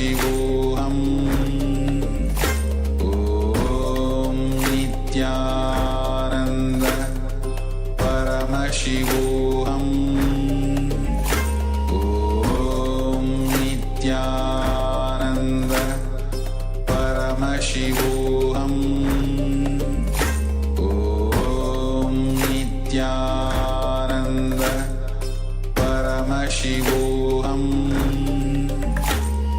Paramashivoham. Om Nityananda Paramashivoham. Om Nityananda Paramashivoham. Om Nityananda Paramashivoham.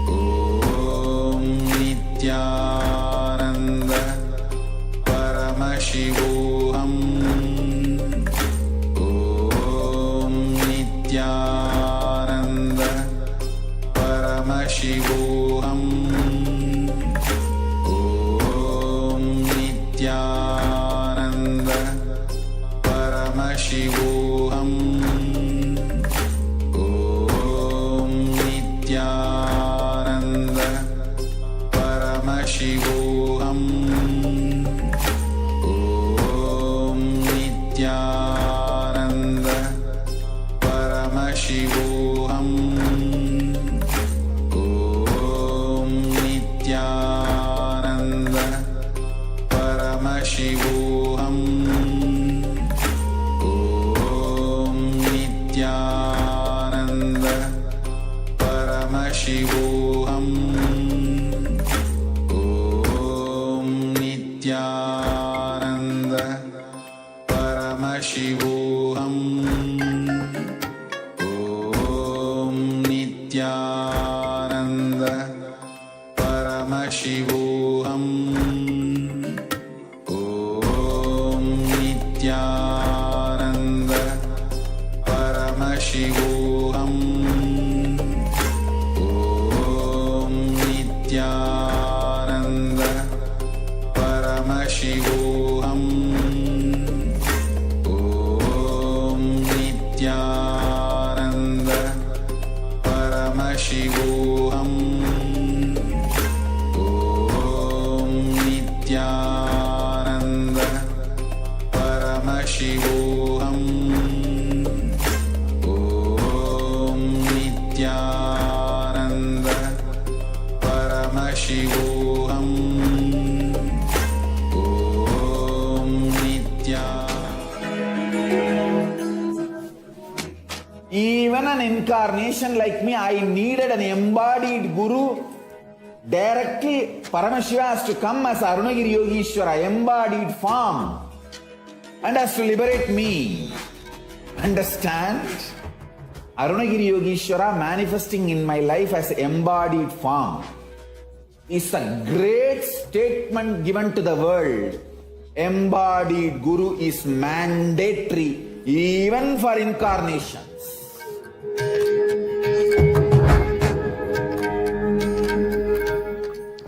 Om Nityananda Paramashivoham. Om Nityananda Paramashivoham. Om Nityananda Paramashivoham. Om Nityananda Paramashivoham. Om Nityananda Paramashivoham. Om Nityananda Paramashivoham. Om Nityananda Paramashivoham. Om Nityananda Paramashivoham. Om Nityananda Paramashivoham. Om Nityananda Paramashivoham. Om Nityananda Paramashivoham. Om Nityananda Paramashivoham. Om Nityananda Paramashivoham. Om Nityananda Paramashivoham. Om Even an incarnation like me, I needed an embodied guru. Directly, Paramashiva has to come as Arunagiri Yogishwara, embodied form, and has to liberate me. Understand? Arunagiri Yogishwara manifesting in my life as embodied form is a great statement given to the world. Embodied Guru is mandatory even for incarnations.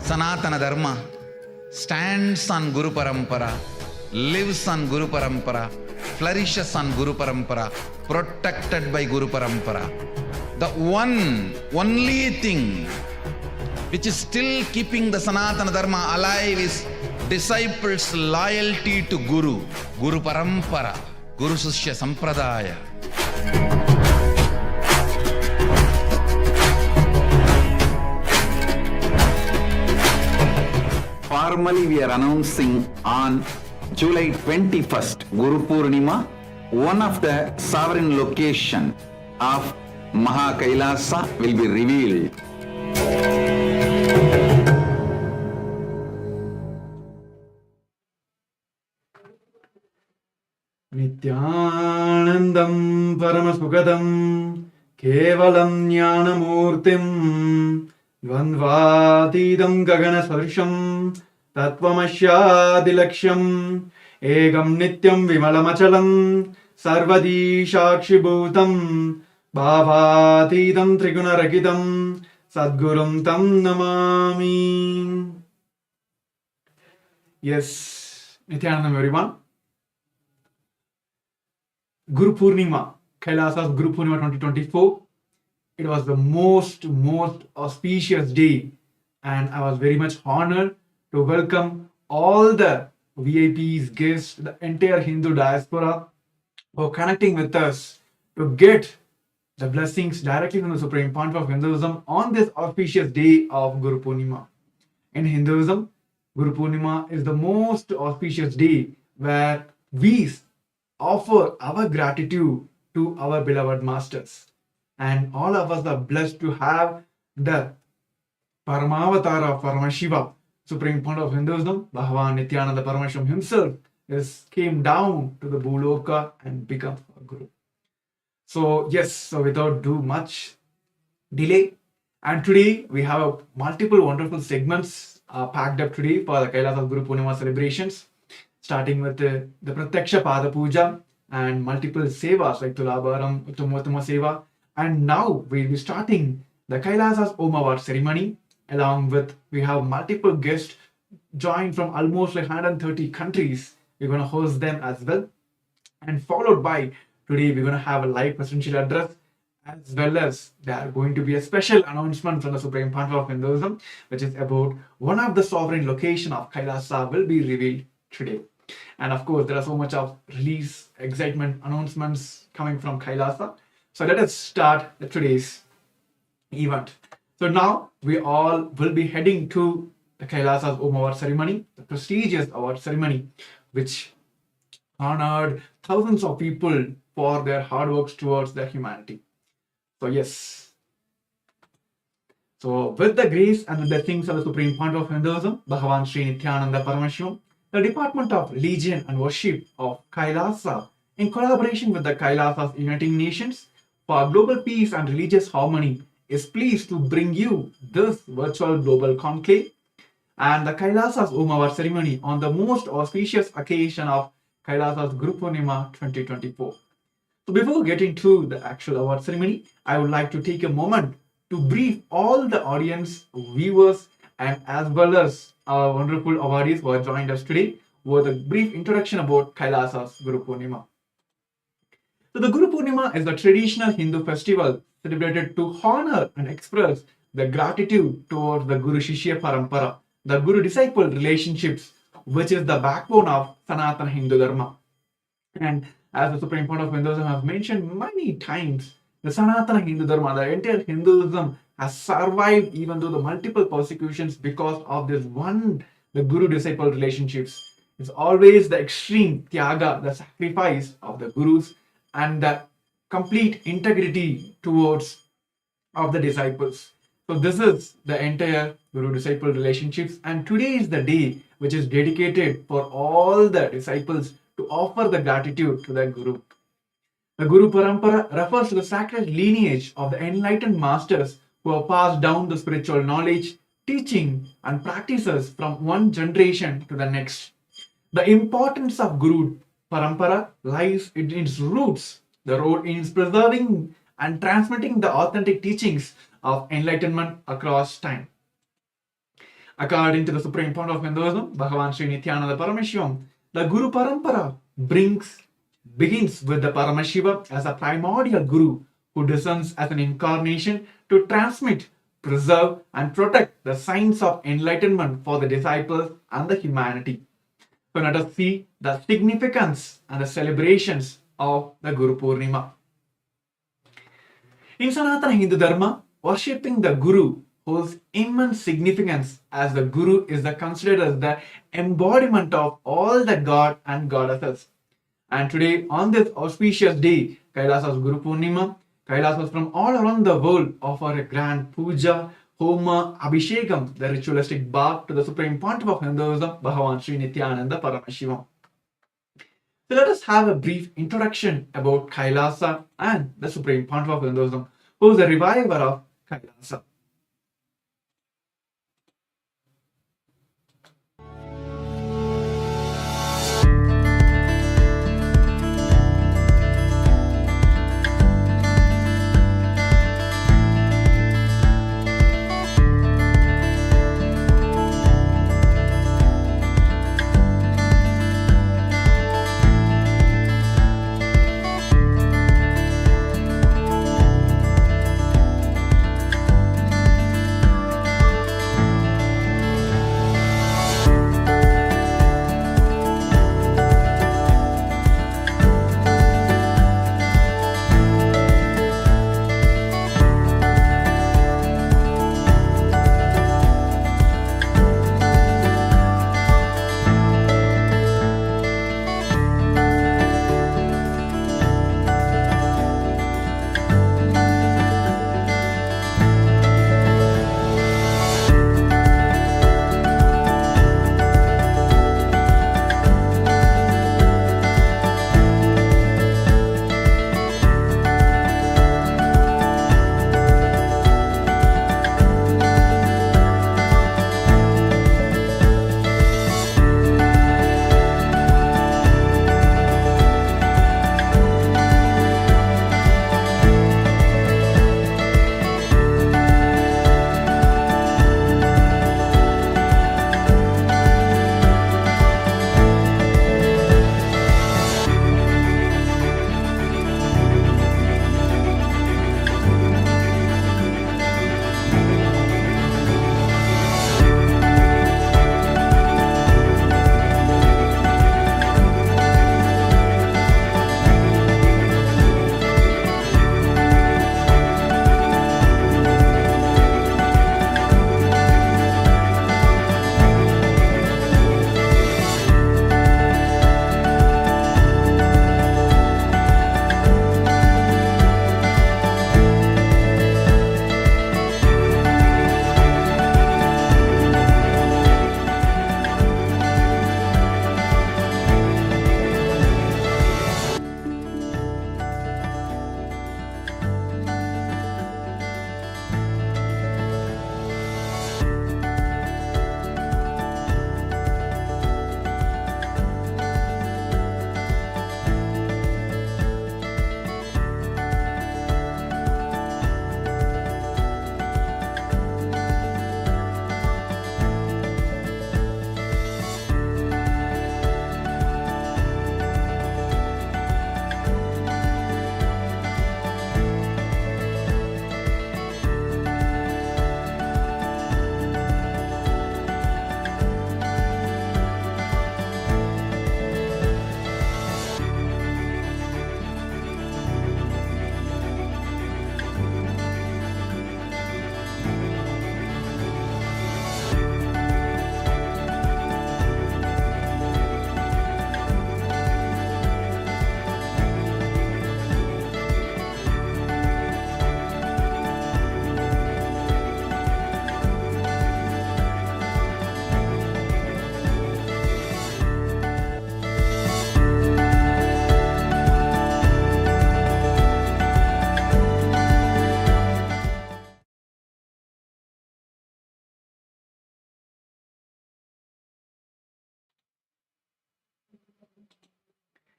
Sanatana Dharma stands on Guru Parampara, lives on Guru Parampara, flourishes on Guru Parampara, protected by Guru Parampara. The only thing which is still keeping the Sanatana Dharma alive is disciples' loyalty to Guru, Guru Parampara, Guru Sishya Sampradaya. Formally, we are announcing on July 21st, Guru Purnima, one of the sovereign location of KAILASA will be revealed. Nityanandam Paramasukadam Kevalam Jnanamurtim Dvandvatidam Gagana Sarsham Tattvamashadilaksham Egam Nityam Vimalamachalam Sarvadi Shakshibhutam Bhavatidam Trigunarakitam Sadgurum Tam Namami. Yes, Nityanandam everyone. Guru Purnima, KAILASA's Guru Purnima 2024. It was the most auspicious day, and I was very much honored to welcome all the VIPs, guests, the entire Hindu diaspora for connecting with us to get the blessings directly from the Supreme Pontiff of Hinduism on this auspicious day of Guru Purnima. In Hinduism, Guru Purnima is the most auspicious day where we offer our gratitude to our beloved masters. And all of us are blessed to have the Paramavatara of Paramashiva, Supreme Pontiff of Hinduism, Bhagavan Nithyananda Paramasham himself, came down to the Bhuloka and become a Guru. So yes, so without too much delay, and today we have multiple wonderful segments packed up today for the KAILASA Guru Purnima celebrations, starting with the Pratyaksha Pada Puja and multiple sevas like Tulabharam, Uttamotama Seva. And now we'll be starting the KAILASA's Om Award ceremony, along with we have multiple guests joined from almost like 130 countries. We're going to host them as well. And followed by today, we're going to have a live presidential address, as well as there are going to be a special announcement from the Supreme Pontiff of Hinduism, which is about one of the sovereign location of KAILASA will be revealed today. And of course, there are so much of release, excitement, announcements coming from KAILASA. So let us start today's event. So now we all will be heading to the KAILASA's Om Award ceremony, the prestigious award ceremony, which honored thousands of people for their hard works towards their humanity. So yes. So with the grace and the blessings of the Supreme Pontiff of Hinduism, Bhagavan Sri Nithyananda Paramashivamam, the Department of Religion and Worship of KAILASA, in collaboration with the KAILASA's United Nations for Global Peace and Religious Harmony, is pleased to bring you this virtual global conclave and the KAILASA's Om Award ceremony on the most auspicious occasion of KAILASA's Guru Purnima 2024. So before getting to the actual award ceremony, I would like to take a moment to brief all the audience, viewers, and as well as our wonderful awardees who have joined us today with a brief introduction about KAILASA's Guru Purnima. So the Guru Purnima is the traditional Hindu festival celebrated to honor and express the gratitude towards the Guru Shishya Parampara, the Guru-disciple relationships, which is the backbone of Sanatana Hindu Dharma. And as the Supreme Pontiff of Hinduism has mentioned many times, the Sanatana Hindu Dharma, the entire Hinduism, has survived even though the multiple persecutions because of this one, the Guru-disciple relationships. It's always the extreme tyaga, the sacrifice of the Gurus, and the complete integrity towards of the disciples. So this is the entire Guru-disciple relationships, and today is the day which is dedicated for all the disciples to offer the gratitude to their Guru. The Guru Parampara refers to the sacred lineage of the enlightened masters who have passed down the spiritual knowledge, teaching, and practices from one generation to the next. The importance of Guru Parampara lies in its roots, the road in preserving and transmitting the authentic teachings of enlightenment across time. According to the Supreme Pontiff of Hinduism, Bhagavan Sri Nithyananda Paramashivamam, the Guru Parampara begins with the Paramashiva as a primordial Guru who descends as an incarnation to transmit, preserve, and protect the signs of enlightenment for the disciples and the humanity. So let us see the significance and the celebrations of the Guru Purnima. In Sanatana Hindu Dharma, worshipping the Guru holds immense significance, as the Guru is considered as the embodiment of all the God and Goddesses. And today, on this auspicious day, KAILASA's Guru Purnima, KAILASAs from all around the world offer a grand puja, homa, abhishekam, the ritualistic bath to the Supreme Pontiff of Hinduism, Bhagavan Sri Nithyananda Paramashivamam. So let us have a brief introduction about KAILASA and the Supreme Pontiff of Hinduism, who is the reviver of KAILASA.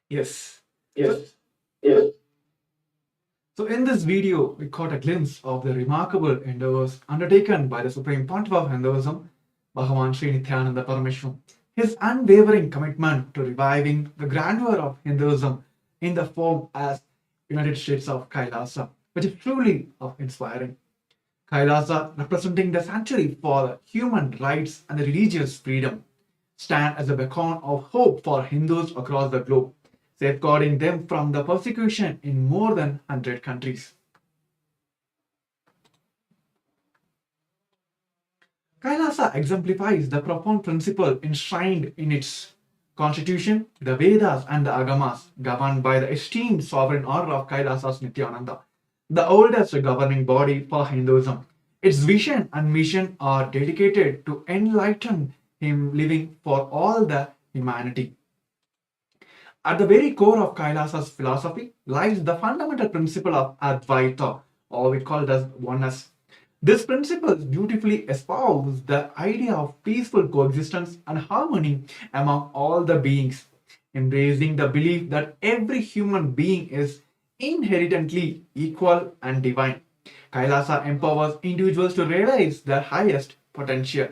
Yes. Yes. Yes. So in this video, we caught a glimpse of the remarkable endeavors undertaken by the Supreme Pontiff of Hinduism, Bhagavan Sri Nityananda Paramashhivam. His unwavering commitment to reviving the grandeur of Hinduism in the form as United States of KAILASA, which is truly inspiring. KAILASA, representing the sanctuary for human rights and religious freedom, stand as a beacon of hope for Hindus across the globe, safeguarding them from the persecution in more than 100 countries. Kailasa exemplifies the profound principle enshrined in its constitution, the Vedas and the Agamas, governed by the esteemed sovereign order of Kailasas Nithyananda, the oldest governing body for Hinduism. Its vision and mission are dedicated to enlighten him living for all the humanity. At the very core of Kailasa's philosophy lies the fundamental principle of Advaita, or we call it as oneness. This principle beautifully espouses the idea of peaceful coexistence and harmony among all the beings, embracing the belief that every human being is inherently equal and divine. Kailasa empowers individuals to realize their highest potential.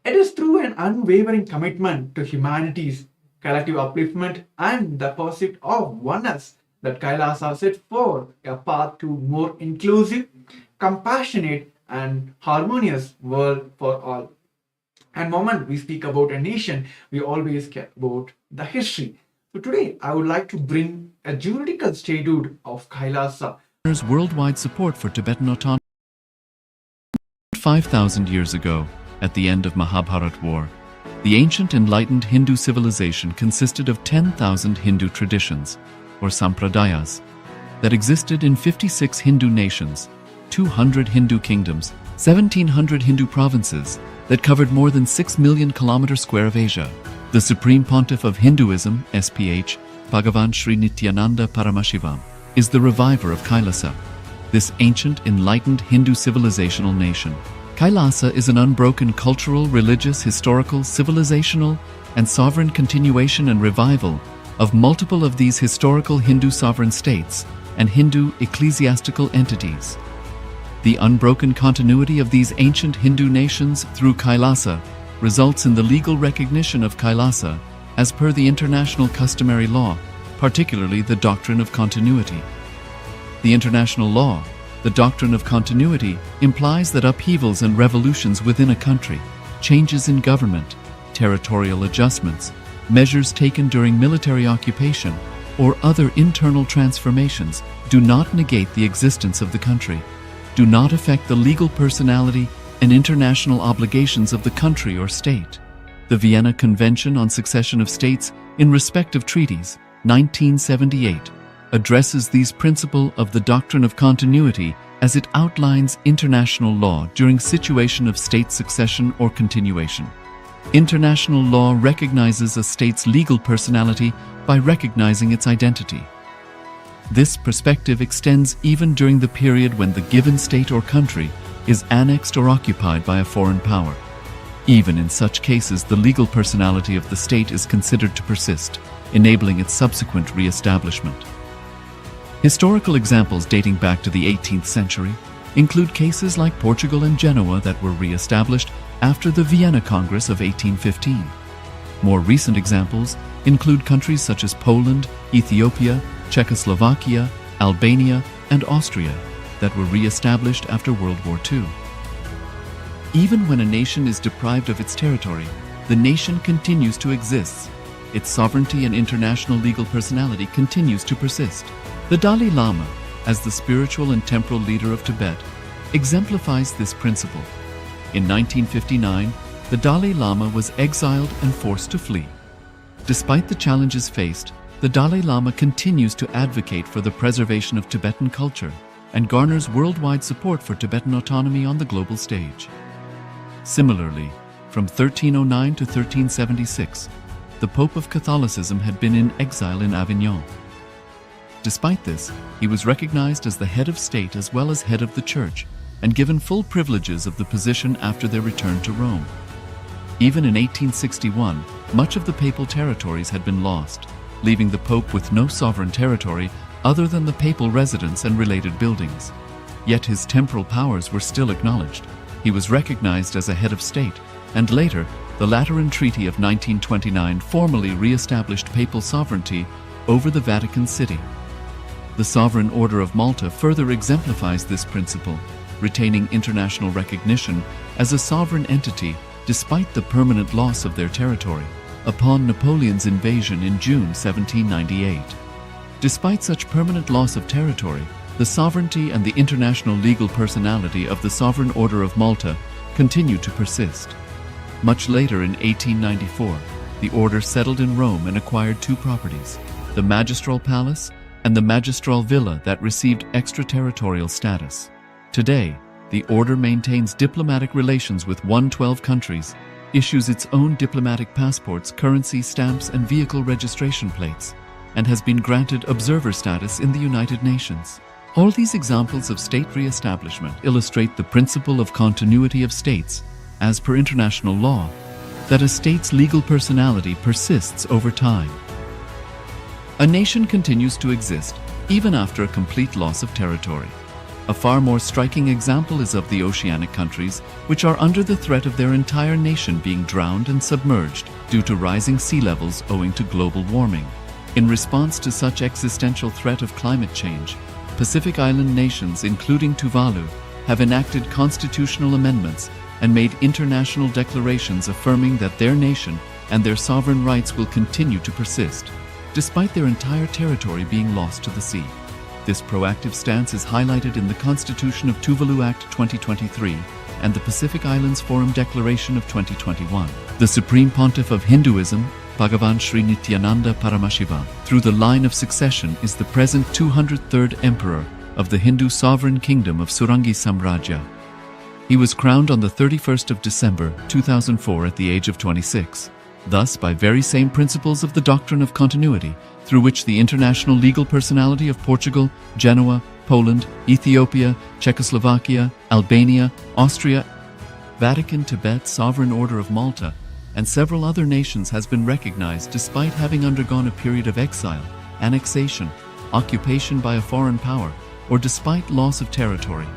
It is through an unwavering commitment to humanity's collective upliftment and the pursuit of oneness that Kailasa set forth a path to more inclusive, compassionate, and harmonious world for all. And moment we speak about a nation, we always care about the history. So today, I would like to bring a juridical statute of Kailasa. Worldwide support for Tibetan autonomy. 5,000 years ago, at the end of Mahabharat War, the ancient enlightened Hindu civilization consisted of 10,000 Hindu traditions, or sampradayas, that existed in 56 Hindu nations, 200 Hindu kingdoms, 1,700 Hindu provinces that covered more than 6 million kilometers square of Asia. The Supreme Pontiff of Hinduism, SPH, Bhagavan Sri Nithyananda Paramashivam, is the reviver of Kailasa, this ancient enlightened Hindu civilizational nation. Kailasa is an unbroken cultural, religious, historical, civilizational, and sovereign continuation and revival of multiple of these historical Hindu sovereign states and Hindu ecclesiastical entities. The unbroken continuity of these ancient Hindu nations through Kailasa results in the legal recognition of Kailasa as per the international customary law, particularly the doctrine of continuity. The international law, the doctrine of continuity, implies that upheavals and revolutions within a country, changes in government, territorial adjustments, measures taken during military occupation, or other internal transformations do not negate the existence of the country, do not affect the legal personality and international obligations of the country or state. The Vienna Convention on Succession of States in respect of treaties, 1978, addresses these principles of the doctrine of continuity as it outlines international law during situation of state succession or continuation. International law recognizes a state's legal personality by recognizing its identity. This perspective extends even during the period when the given state or country is annexed or occupied by a foreign power. Even in such cases, the legal personality of the state is considered to persist, enabling its subsequent re-establishment. Historical examples dating back to the 18th century include cases like Portugal and Genoa that were re-established after the Vienna Congress of 1815. More recent examples include countries such as Poland, Ethiopia, Czechoslovakia, Albania, and Austria that were re-established after World War II. Even when a nation is deprived of its territory, the nation continues to exist. Its sovereignty and international legal personality continues to persist. The Dalai Lama, as the spiritual and temporal leader of Tibet, exemplifies this principle. In 1959, the Dalai Lama was exiled and forced to flee. Despite the challenges faced, the Dalai Lama continues to advocate for the preservation of Tibetan culture and garners worldwide support for Tibetan autonomy on the global stage. Similarly, from 1309 to 1376, the Pope of Catholicism had been in exile in Avignon. Despite this, he was recognized as the head of state as well as head of the church and given full privileges of the position after their return to Rome. Even in 1861, much of the papal territories had been lost, leaving the Pope with no sovereign territory other than the papal residence and related buildings. Yet his temporal powers were still acknowledged. He was recognized as a head of state, and later, the Lateran Treaty of 1929 formally re-established papal sovereignty over the Vatican City. The Sovereign Order of Malta further exemplifies this principle, retaining international recognition as a sovereign entity despite the permanent loss of their territory upon Napoleon's invasion in June 1798. Despite such permanent loss of territory, the sovereignty and the international legal personality of the Sovereign Order of Malta continue to persist. Much later in 1894, the order settled in Rome and acquired two properties, the Magistral Palace and the Magistral Villa that received extraterritorial status. Today, the order maintains diplomatic relations with 112 countries, issues its own diplomatic passports, currency, stamps, and vehicle registration plates, and has been granted observer status in the United Nations. All these examples of state re-establishment illustrate the principle of continuity of states, as per international law, that a state's legal personality persists over time. A nation continues to exist even after a complete loss of territory. A far more striking example is of the oceanic countries, which are under the threat of their entire nation being drowned and submerged due to rising sea levels owing to global warming. In response to such existential threat of climate change, Pacific Island nations, including Tuvalu, have enacted constitutional amendments and made international declarations affirming that their nation and their sovereign rights will continue to persist, despite their entire territory being lost to the sea. This proactive stance is highlighted in the Constitution of Tuvalu Act 2023 and the Pacific Islands Forum Declaration of 2021. The Supreme Pontiff of Hinduism, Bhagavan Sri Nityananda Paramashivam, through the line of succession, is the present 203rd Emperor of the Hindu Sovereign Kingdom of Surangi Samrajya. He was crowned on the 31st of December 2004 at the age of 26. Thus, by very same principles of the doctrine of continuity, through which the international legal personality of Portugal, Genoa, Poland, Ethiopia, Czechoslovakia, Albania, Austria, Vatican, Tibet, Sovereign Order of Malta, and several other nations has been recognized despite having undergone a period of exile, annexation, occupation by a foreign power, or despite loss of territory.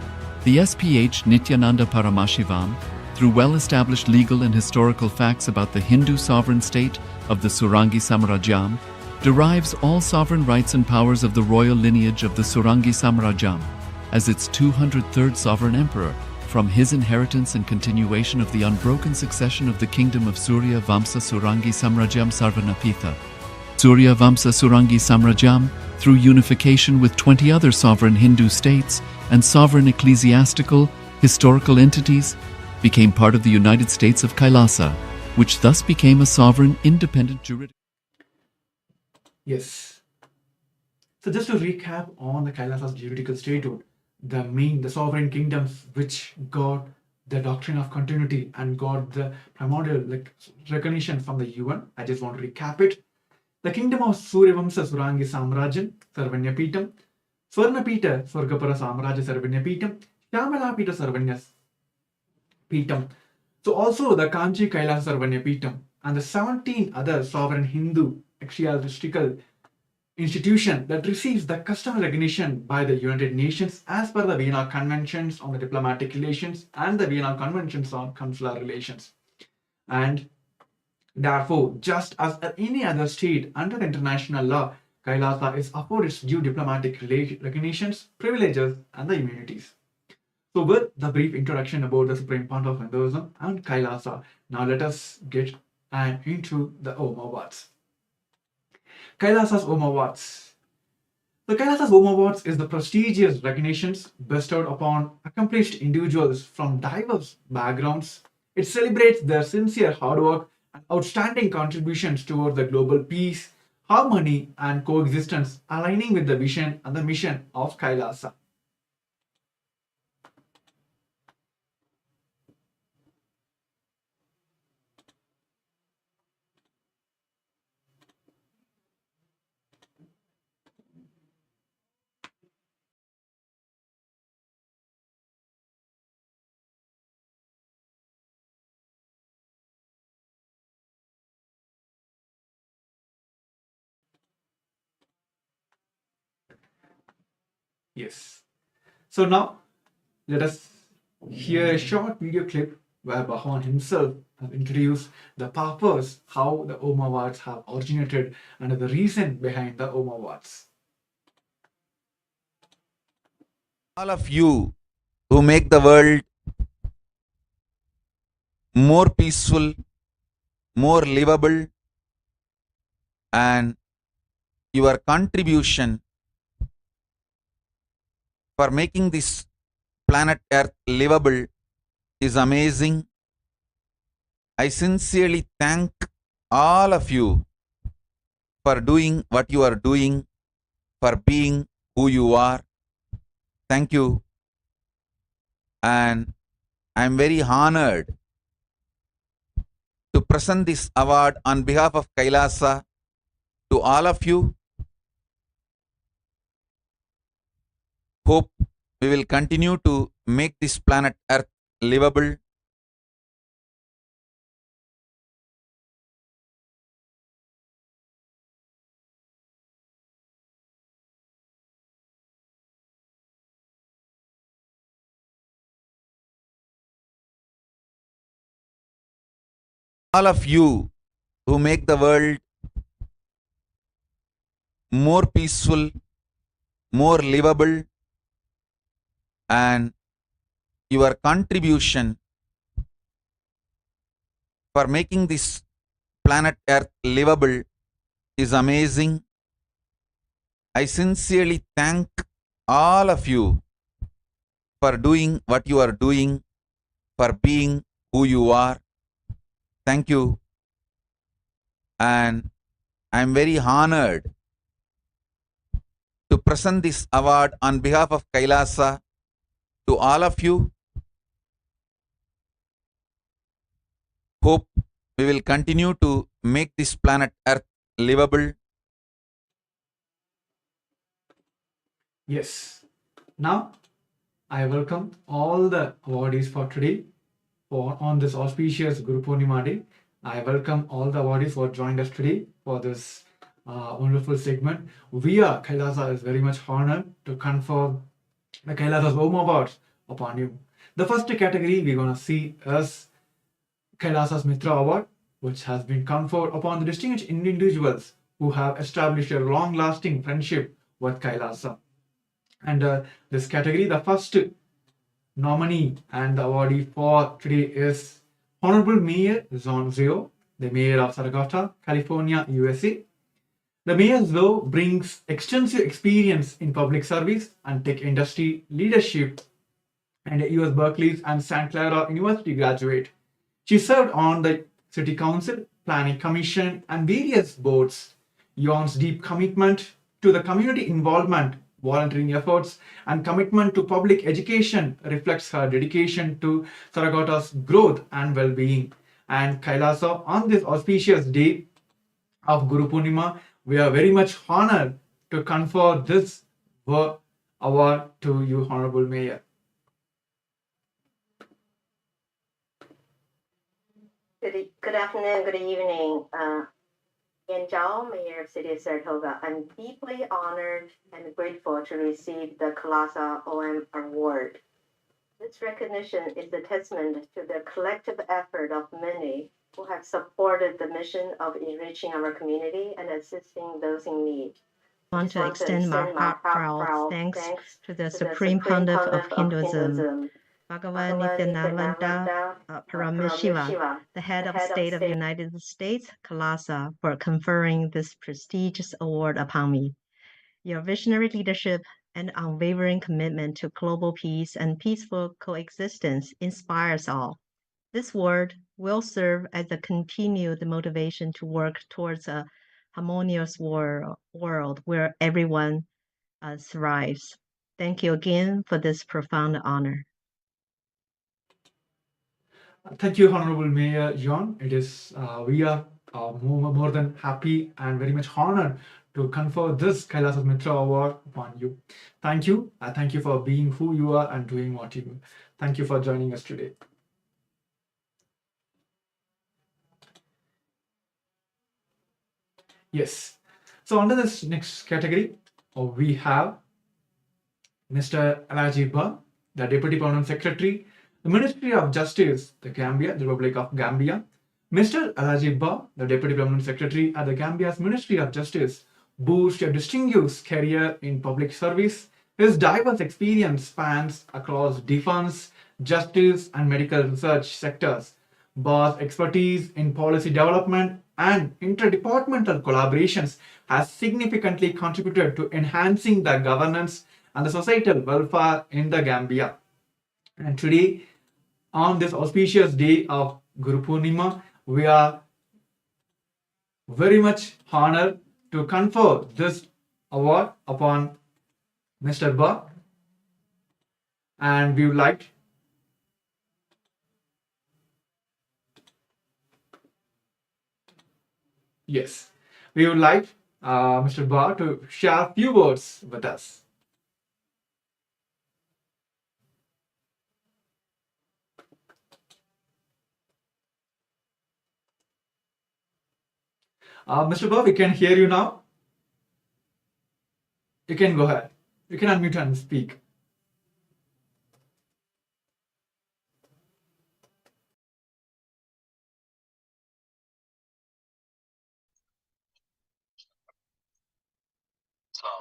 The SPH Nityananda Paramashivam, through well-established legal and historical facts about the Hindu sovereign state of the Surangi Samrajyam, derives all sovereign rights and powers of the royal lineage of the Surangi Samrajyam as its 203rd sovereign emperor, from his inheritance and continuation of the unbroken succession of the kingdom of Surya Vamsa Surangi Samrajyam Sarvanapitha. Surya Vamsa Surangi Samrajyam, through unification with 20 other sovereign Hindu states and sovereign ecclesiastical, historical entities, became part of the United States of KAILASA, which thus became a sovereign independent jurisdiction. Yes. So just to recap on the Kailasa's juridical statehood, the sovereign kingdoms which got the doctrine of continuity and got the primordial recognition from the UN. I just want to recap it. The kingdom of Suryavamsa Surangi Samrajyan Sarvanyapitam, Swarnapita Swargapura Samraja Sarvanyapitam, Shamalapita Sarvanyas Pitam. So also the Kanchi Kailasa Sarvanyapitam and the 17 other sovereign Hindu ecclesiastical institution that receives the customary recognition by the United Nations as per the Vienna Conventions on the Diplomatic Relations and the Vienna Conventions on Consular Relations. And therefore, just as any other state under the international law, Kailasa is afforded its due diplomatic recognitions, privileges, and the immunities. So with the brief introduction about the Supreme Pontiff of Hinduism and Kailasa, now let us get into the Om Awards. Kailasa's Om Awards. The Kailasa's Om Awards is the prestigious recognitions bestowed upon accomplished individuals from diverse backgrounds. It celebrates their sincere hard work and outstanding contributions toward the global peace, harmony, and coexistence, aligning with the vision and the mission of Kailasa. Yes. So now let us hear a short video clip where Bhagavan himself has introduced the purpose, how the Om Awards have originated, and the reason behind the Om Awards. All of you who make the world more peaceful, more livable, and your contribution for making this planet Earth livable is amazing. I sincerely thank all of you for doing what you are doing, for being who you are. Thank you. And I am very honored to present this award on behalf of Kailasa to all of you. Hope we will continue to make this planet Earth livable. All of you who make the world more peaceful, more livable, and your contribution for making this planet Earth livable is amazing. I sincerely thank all of you for doing what you are doing, for being who you are. Thank you. And I am very honored to present this award on behalf of Kailasa to all of you. Hope we will continue to make this planet Earth livable. Yes. Now I welcome all the awardees for today on this auspicious Guru Purnima day. I welcome all the awardees who have joined us today for this wonderful segment. We are Kailasa is very much honored to confer the Kailasa's Om Awards upon you. The first category we're going to see is Kailasa's Mitra Award, which has been conferred upon the distinguished individuals who have established a long-lasting friendship with Kailasa. And this category, the first nominee and the awardee for today is Honorable Mayor John Zio, the Mayor of Sarasota, California, USA. The Mayor's law brings extensive experience in public service and tech industry leadership, and a US Berkeley and Santa Clara University graduate. She served on the City Council, Planning Commission, and various boards. Yon's deep commitment to the community involvement, volunteering efforts, and commitment to public education reflects her dedication to Saragota's growth and well-being. And Kailasa, on this auspicious day of Guru Purnima, we are very much honored to confer this award to you, Honorable Mayor. Good afternoon, good evening. Ian Zhao, Mayor of City of Saratoga. I'm deeply honored and grateful to receive the KAILASA OM Award. This recognition is a testament to the collective effort of many who have supported the mission of enriching our community and assisting those in need. I want to extend my heartfelt thanks to the Supreme Pontiff of Hinduism, Bhagavan Nithyananda Paramashivam, the head of state of the United States, KAILASA, for conferring this prestigious award upon me. Your visionary leadership and unwavering commitment to global peace and peaceful coexistence inspires all. This award will serve as a continued motivation to work towards a harmonious world where everyone thrives. Thank you again for this profound honor. Thank you, Honorable Mayor John. It is we are more than happy and very much honored to confer this Kailasa's Mitra Award upon you. Thank you. Thank you for being who you are and doing what you do. Thank you for joining us today. Yes. So under this next category, we have Mr. Alaji Ba, the Deputy Permanent Secretary, the Ministry of Justice, the Gambia, the Republic of Gambia. Mr. Alaji Ba, the Deputy Permanent Secretary at the Gambia's Ministry of Justice, boasts a distinguished career in public service. His diverse experience spans across defense, justice, and medical research sectors. Ba's expertise in policy development and interdepartmental collaborations has significantly contributed to enhancing the governance and the societal welfare in the Gambia. And today, on this auspicious day of Guru Purnima, we are very much honored to confer this award upon Mr. Ba, and we would like Mr. Ba to share a few words with us. Mr. Ba, we can hear you now. You can go ahead. You can unmute and speak.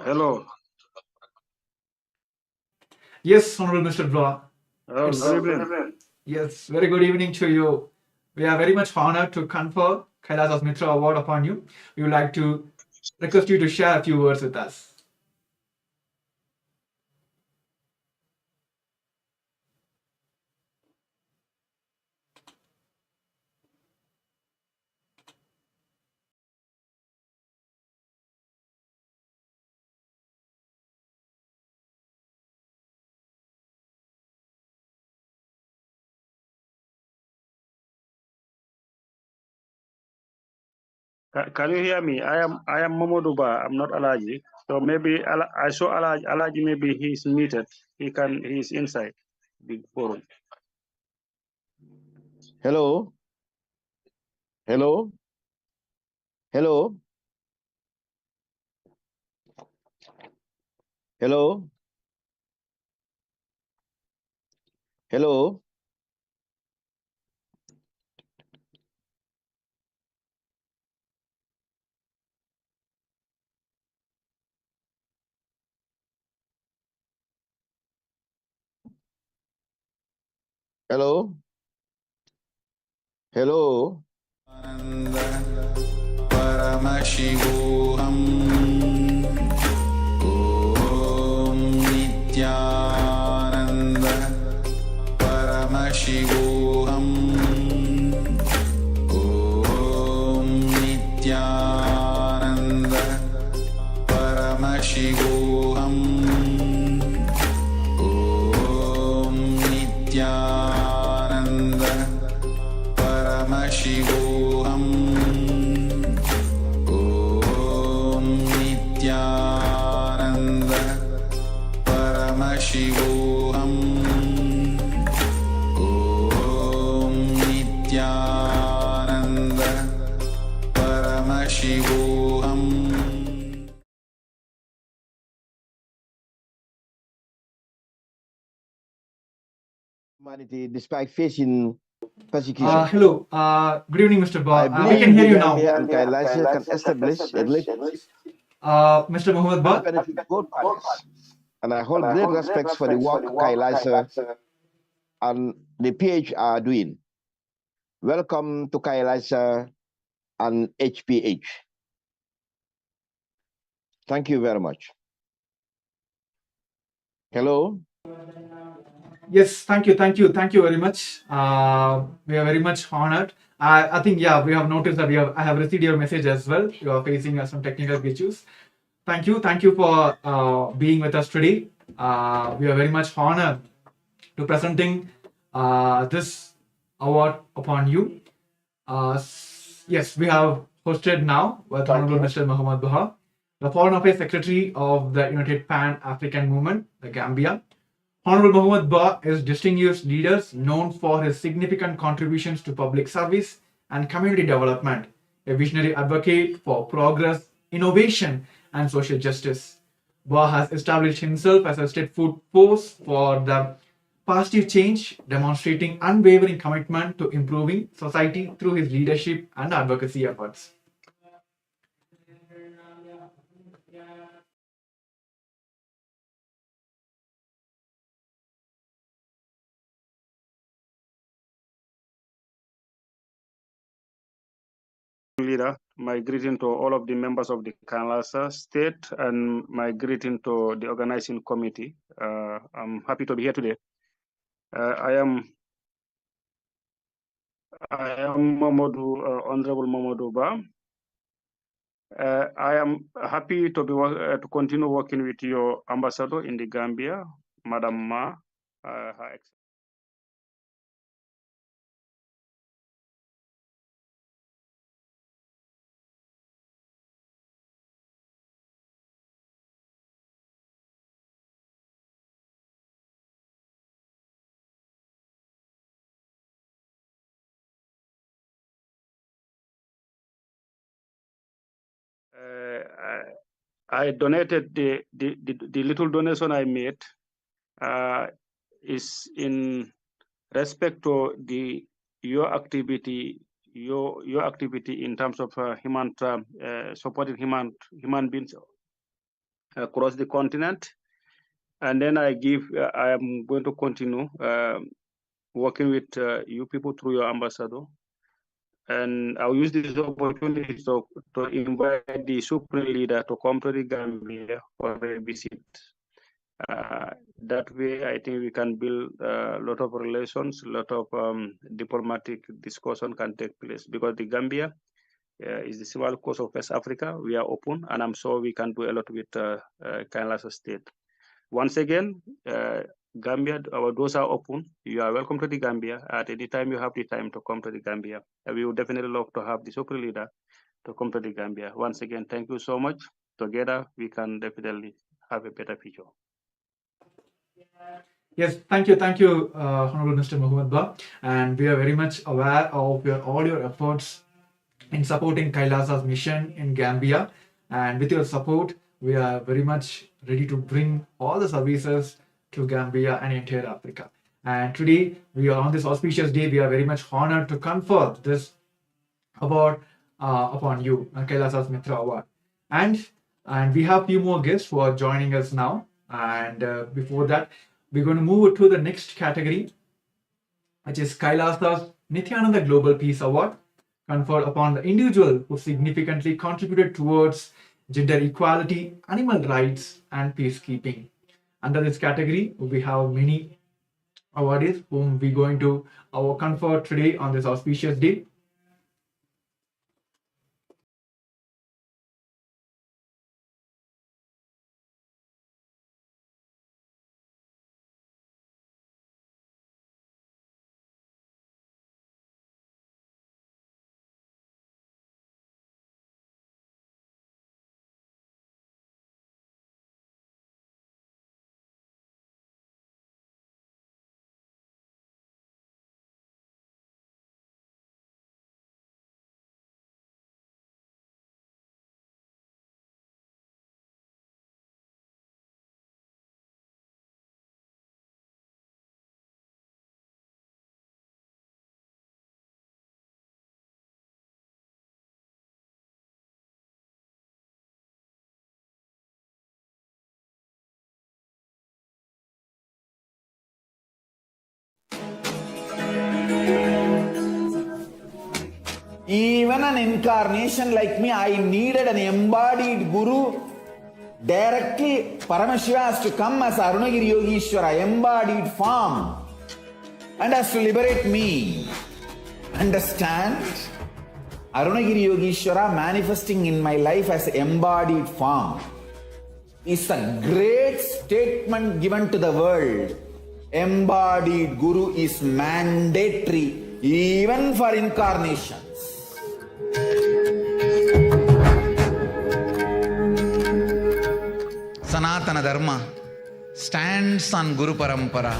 Hello. Yes, Honorable Mr. Ba. Hello, good evening. Yes, very good evening to you. We are very much honored to confer Kailasa's Mitra Award upon you. We would like to request you to share a few words with us. Can you hear me? I am Mamadou Ba. I'm not Alaji. So maybe I saw Alaji. Alaji, maybe he's muted. He's inside the forum. Hello. Hello. Hello. Hello. Hello. Hello. Hello. परमशिवोऽहम् ॐ नित्यानन्द परमशिवोऽहम् ॐ नित्यानन्द परमशिवोऽहम् ॐ नित्यानन्द परमशिवोऽहम् ॐ नित्यानन्द परमशिवोऽहम् ॐ नित्यानन्द परमशिवोऽहम् Humanity, despite facing persecution, Hello. Good evening, Mr. I Ba. We believe can hear you Gambia now. and KAILASA can establish a relationship Mr. Muhammad that Ba. benefit both parties. And I hold great respect for the work KAILASA and the PH are doing. Welcome to KAILASA and HPH. Thank you very much. Hello. Yes, thank you very much. We are very much honored. I think, yeah, we have noticed that I have received your message as well. You are facing some technical issues. Thank you for being with us today. We are very much honored to presenting this award upon you. Yes, we have hosted now with Honorable Mr. Muhammad Baha, the Foreign Affairs Secretary of the United Pan-African Movement, the Gambia. Honorable Muhammad Ba is distinguished leader known for his significant contributions to public service and community development, a visionary advocate for progress, innovation, and social justice. Ba has established himself as a steadfast force for the positive change, demonstrating unwavering commitment to improving society through his leadership and advocacy efforts. Leader, my greeting to all of the members of the KAILASA state and my greeting to the organizing committee. I'm happy to be here today. I am Honorable Mamadou Ba. I am happy to be to continue working with your ambassador in the Gambia, Madam Ma. Her I donated the little donation I made is in respect to your activity in terms of supporting human beings across the continent, and then I am going to continue working with you people through your ambassador. And I'll use this opportunity to invite the Supreme Leader to come to the Gambia for a visit. That way, I think we can build a lot of relations, a lot of diplomatic discussion can take place, because the Gambia is the small coast of West Africa. We are open, and I'm sure we can do a lot with KAILASA state. Once again, Gambia, our doors are open. You are welcome to the Gambia at any time you have the time to come to the Gambia. We would definitely love to have the Supreme Leader to come to the Gambia. Once again, thank you so much. Together, we can definitely have a better future. Yes, thank you, Honorable Mr. Muhammad Ba. And we are very much aware of all your efforts in supporting KAILASA's mission in Gambia. And with your support, we are very much ready to bring all the services to Gambia and entire Africa. And today, we are on this auspicious day. We are very much honored to confer this award upon you, KAILASA's Mitra Award. And we have few more guests who are joining us now. And before that, we're going to move to the next category, which is KAILASA's Nithyananda Global Peace Award, conferred upon the individual who significantly contributed towards gender equality, animal rights, and peacekeeping. Under this category, we have many awardees whom we're going to confer today on this auspicious day. Even an incarnation like me, I needed an embodied Guru. Directly, Paramashiva has to come as Arunagiri Yogishwara, embodied form, and has to liberate me. Understand? Arunagiri Yogishwara manifesting in my life as embodied form is a great statement given to the world. Embodied Guru is mandatory even for incarnations. Sanatana Dharma stands on Guru Parampara,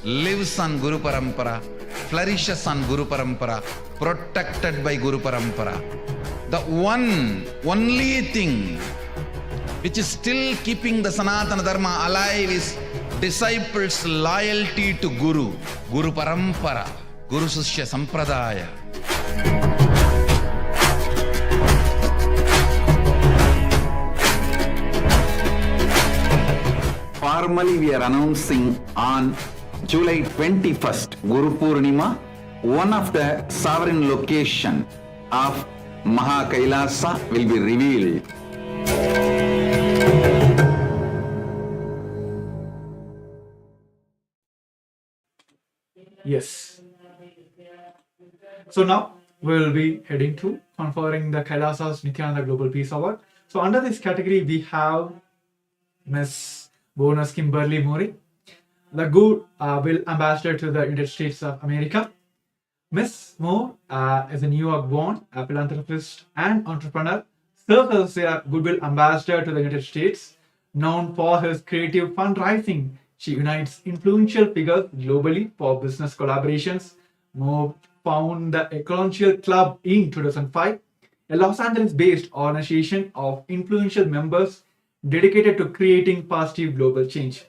lives on Guru Parampara, flourishes on Guru Parampara, protected by Guru Parampara. The only thing which is still keeping the Sanatana Dharma alive, is disciples' loyalty to Guru, Guru Parampara, Guru Sishya Sampradaya. Formally, we are announcing on July 21st, Guru Purnima, one of the sovereign location of KAILASA will be revealed. Yes. So now we'll be heading to conferring the KAILASA's Nithyananda Global Peace Award. So under this category, we have Miss Bonus Kimberly Mori, the Goodwill Ambassador to the United States of America. Miss Moore is a New York-born philanthropist and entrepreneur, serves as a Goodwill Ambassador to the United States. Known for his creative fundraising, she unites influential figures globally for business collaborations. Moore founded the Ecological Club in 2005, a Los Angeles-based organization of influential members dedicated to creating positive global change.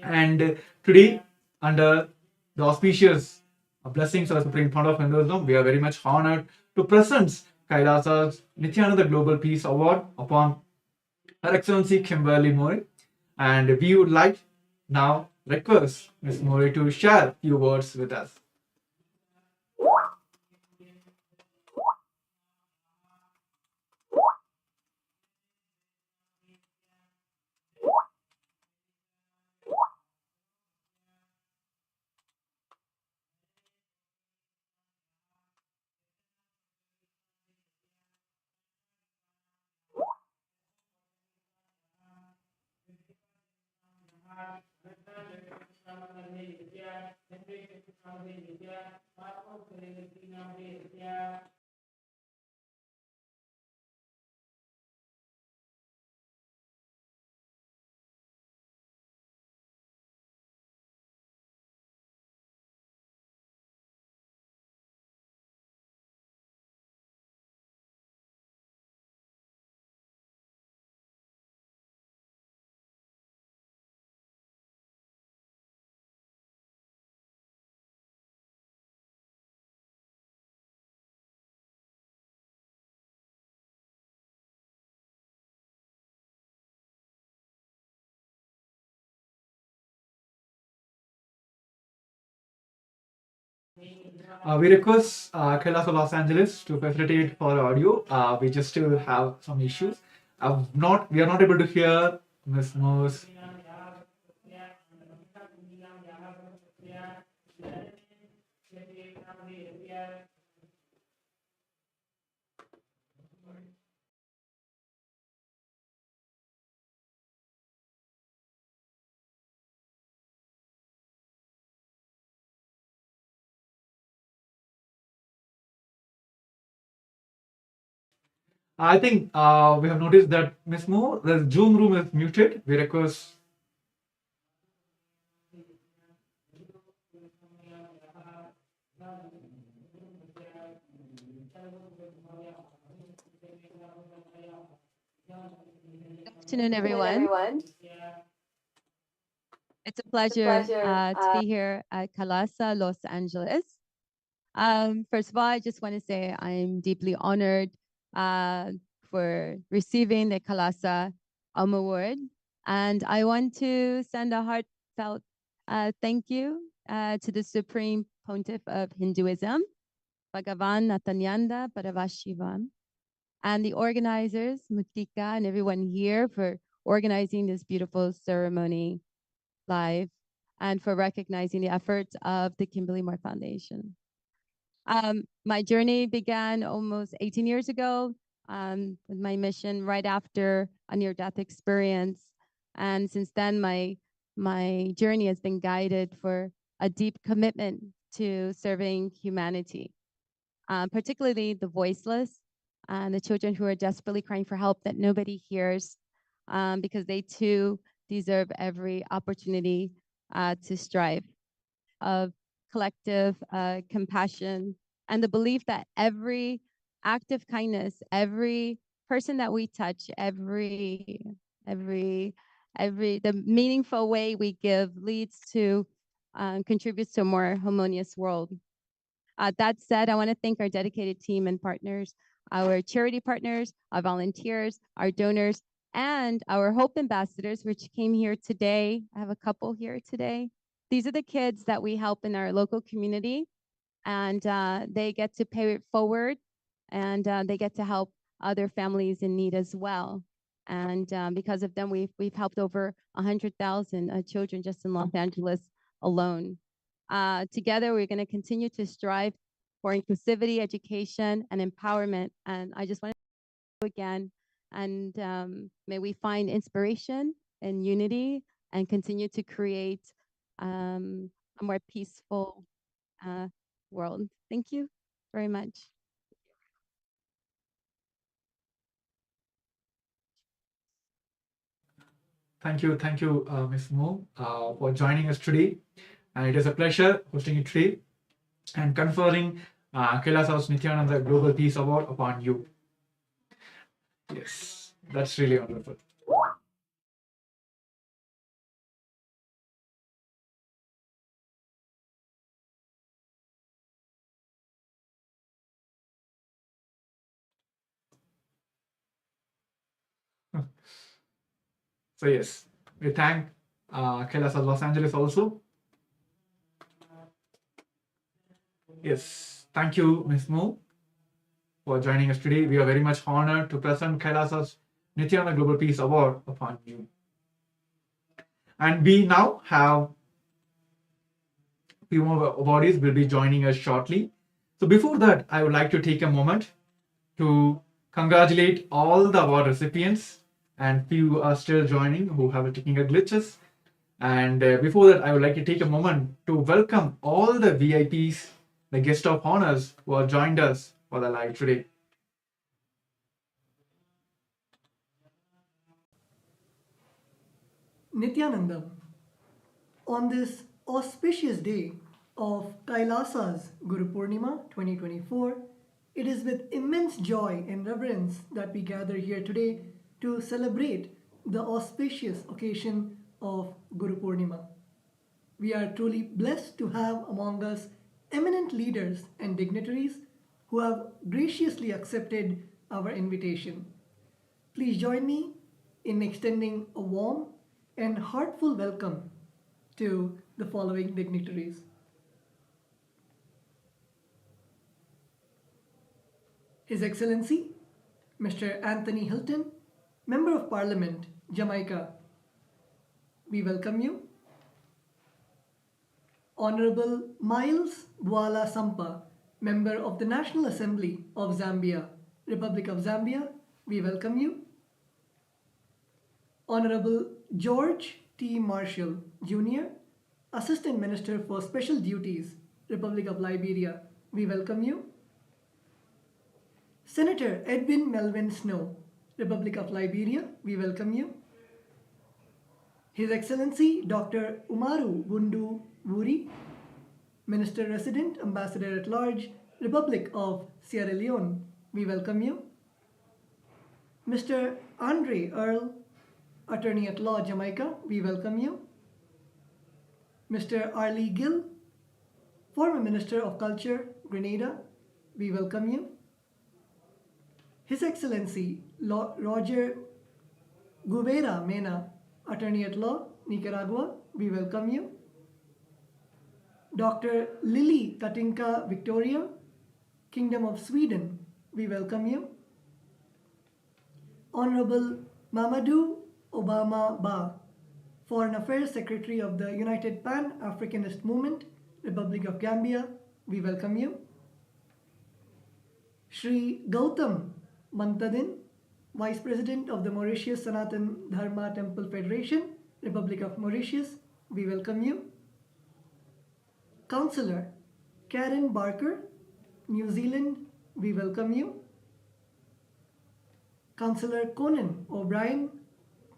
And today, under the auspicious blessings of the Supreme Pontiff of Hinduism, we are very much honored to present KAILASA's Nithyananda Global Peace Award upon Her Excellency Kimberly Mori. And we would like now request Ms. Mori to share a few words with us. We request KAILASA Los Angeles to facilitate for audio. We just still have some issues. We are not able to hear Ms. Moore's. I think we have noticed that Ms. Moore, the Zoom room is muted. We request. Good afternoon, everyone. It's a pleasure to be here at KAILASA, Los Angeles. First of all, I just want to say I'm deeply honored for receiving the KAILASA Award. And I want to send a heartfelt thank you to the Supreme Pontiff of Hinduism, BHAGAVAN Nithyānanda Paramashīvam, and the organizers, Mutika, and everyone here for organizing this beautiful ceremony live and for recognizing the efforts of the Kimberly Moore Foundation. My journey began almost 18 years ago with my mission right after a near-death experience. And since then, my journey has been guided for a deep commitment to serving humanity, particularly the voiceless and the children who are desperately crying for help that nobody hears, because they too deserve every opportunity to strive, of collective compassion, and the belief that every act of kindness, every person that we touch, every The meaningful way we give leads to contributes to a more harmonious world. That said, I want to thank our dedicated team and partners, our charity partners, our volunteers, our donors, and our Hope Ambassadors, which came here today. I have a couple here today. These are the kids that we help in our local community, and they get to pay it forward, and they get to help other families in need as well. And because of them, we've helped over 100,000 children just in Los Angeles alone. Together, we're going to continue to strive for inclusivity, education, and empowerment. And I just want to thank you again, and may we find inspiration and unity and continue to create a more peaceful world. Thank you very much. Thank you, Ms. Mo, for joining us today. And it is a pleasure hosting you today and conferring KAILASA's Nithyananda Global Peace Award upon you. Yes, that's really wonderful. So yes, we thank KAILASA Los Angeles also. Yes, thank you, Ms. Mo, for joining us today. We are very much honored to present KAILASA's Nithyananda Global Peace Award upon you. And we now have few more awardees will be joining us shortly. So before that, I would like to take a moment to congratulate all the award recipients, and few are still joining who have technical glitches. And before that, I would like to take a moment to welcome all the VIPs, the guest of honors who have joined us for the live today. Nithyanandam, on this auspicious day of Kailasa's Guru Purnima 2024, it is with immense joy and reverence that we gather here today to celebrate the auspicious occasion of Guru Purnima. We are truly blessed to have among us eminent leaders and dignitaries who have graciously accepted our invitation. Please join me in extending a warm and heartful welcome to the following dignitaries. His Excellency, Mr. Anthony Hilton, Member of Parliament, Jamaica. We welcome you. Honorable Miles Bwala Sampa, Member of the National Assembly of Zambia, Republic of Zambia. We welcome you. Honorable George T. Marshall, Jr., Assistant Minister for Special Duties, Republic of Liberia. We welcome you. Senator Edwin Melvin Snow, Republic of Liberia. We welcome you. His Excellency Dr. Umaru Bundu Wuri, Minister Resident, Ambassador at Large, Republic of Sierra Leone. We welcome you. Mr. Andre Earl, Attorney at Law, Jamaica. We welcome you. Mr. Arlie Gill, former Minister of Culture, Grenada. We welcome you. His Excellency Roger Guvera Mena, Attorney at Law, Nicaragua. We welcome you. Dr. Lily Katinka Victoria, Kingdom of Sweden. We welcome you. Honorable Mamadou Obama Ba, Foreign Affairs Secretary of the United Pan-Africanist Movement, Republic of Gambia. We welcome you. Shri Gautam Mantadin, Vice President of the Mauritius Sanatan Dharma Temple Federation, Republic of Mauritius. We welcome you. Councillor Karen Barker, New Zealand. We welcome you. Councillor Conan O'Brien,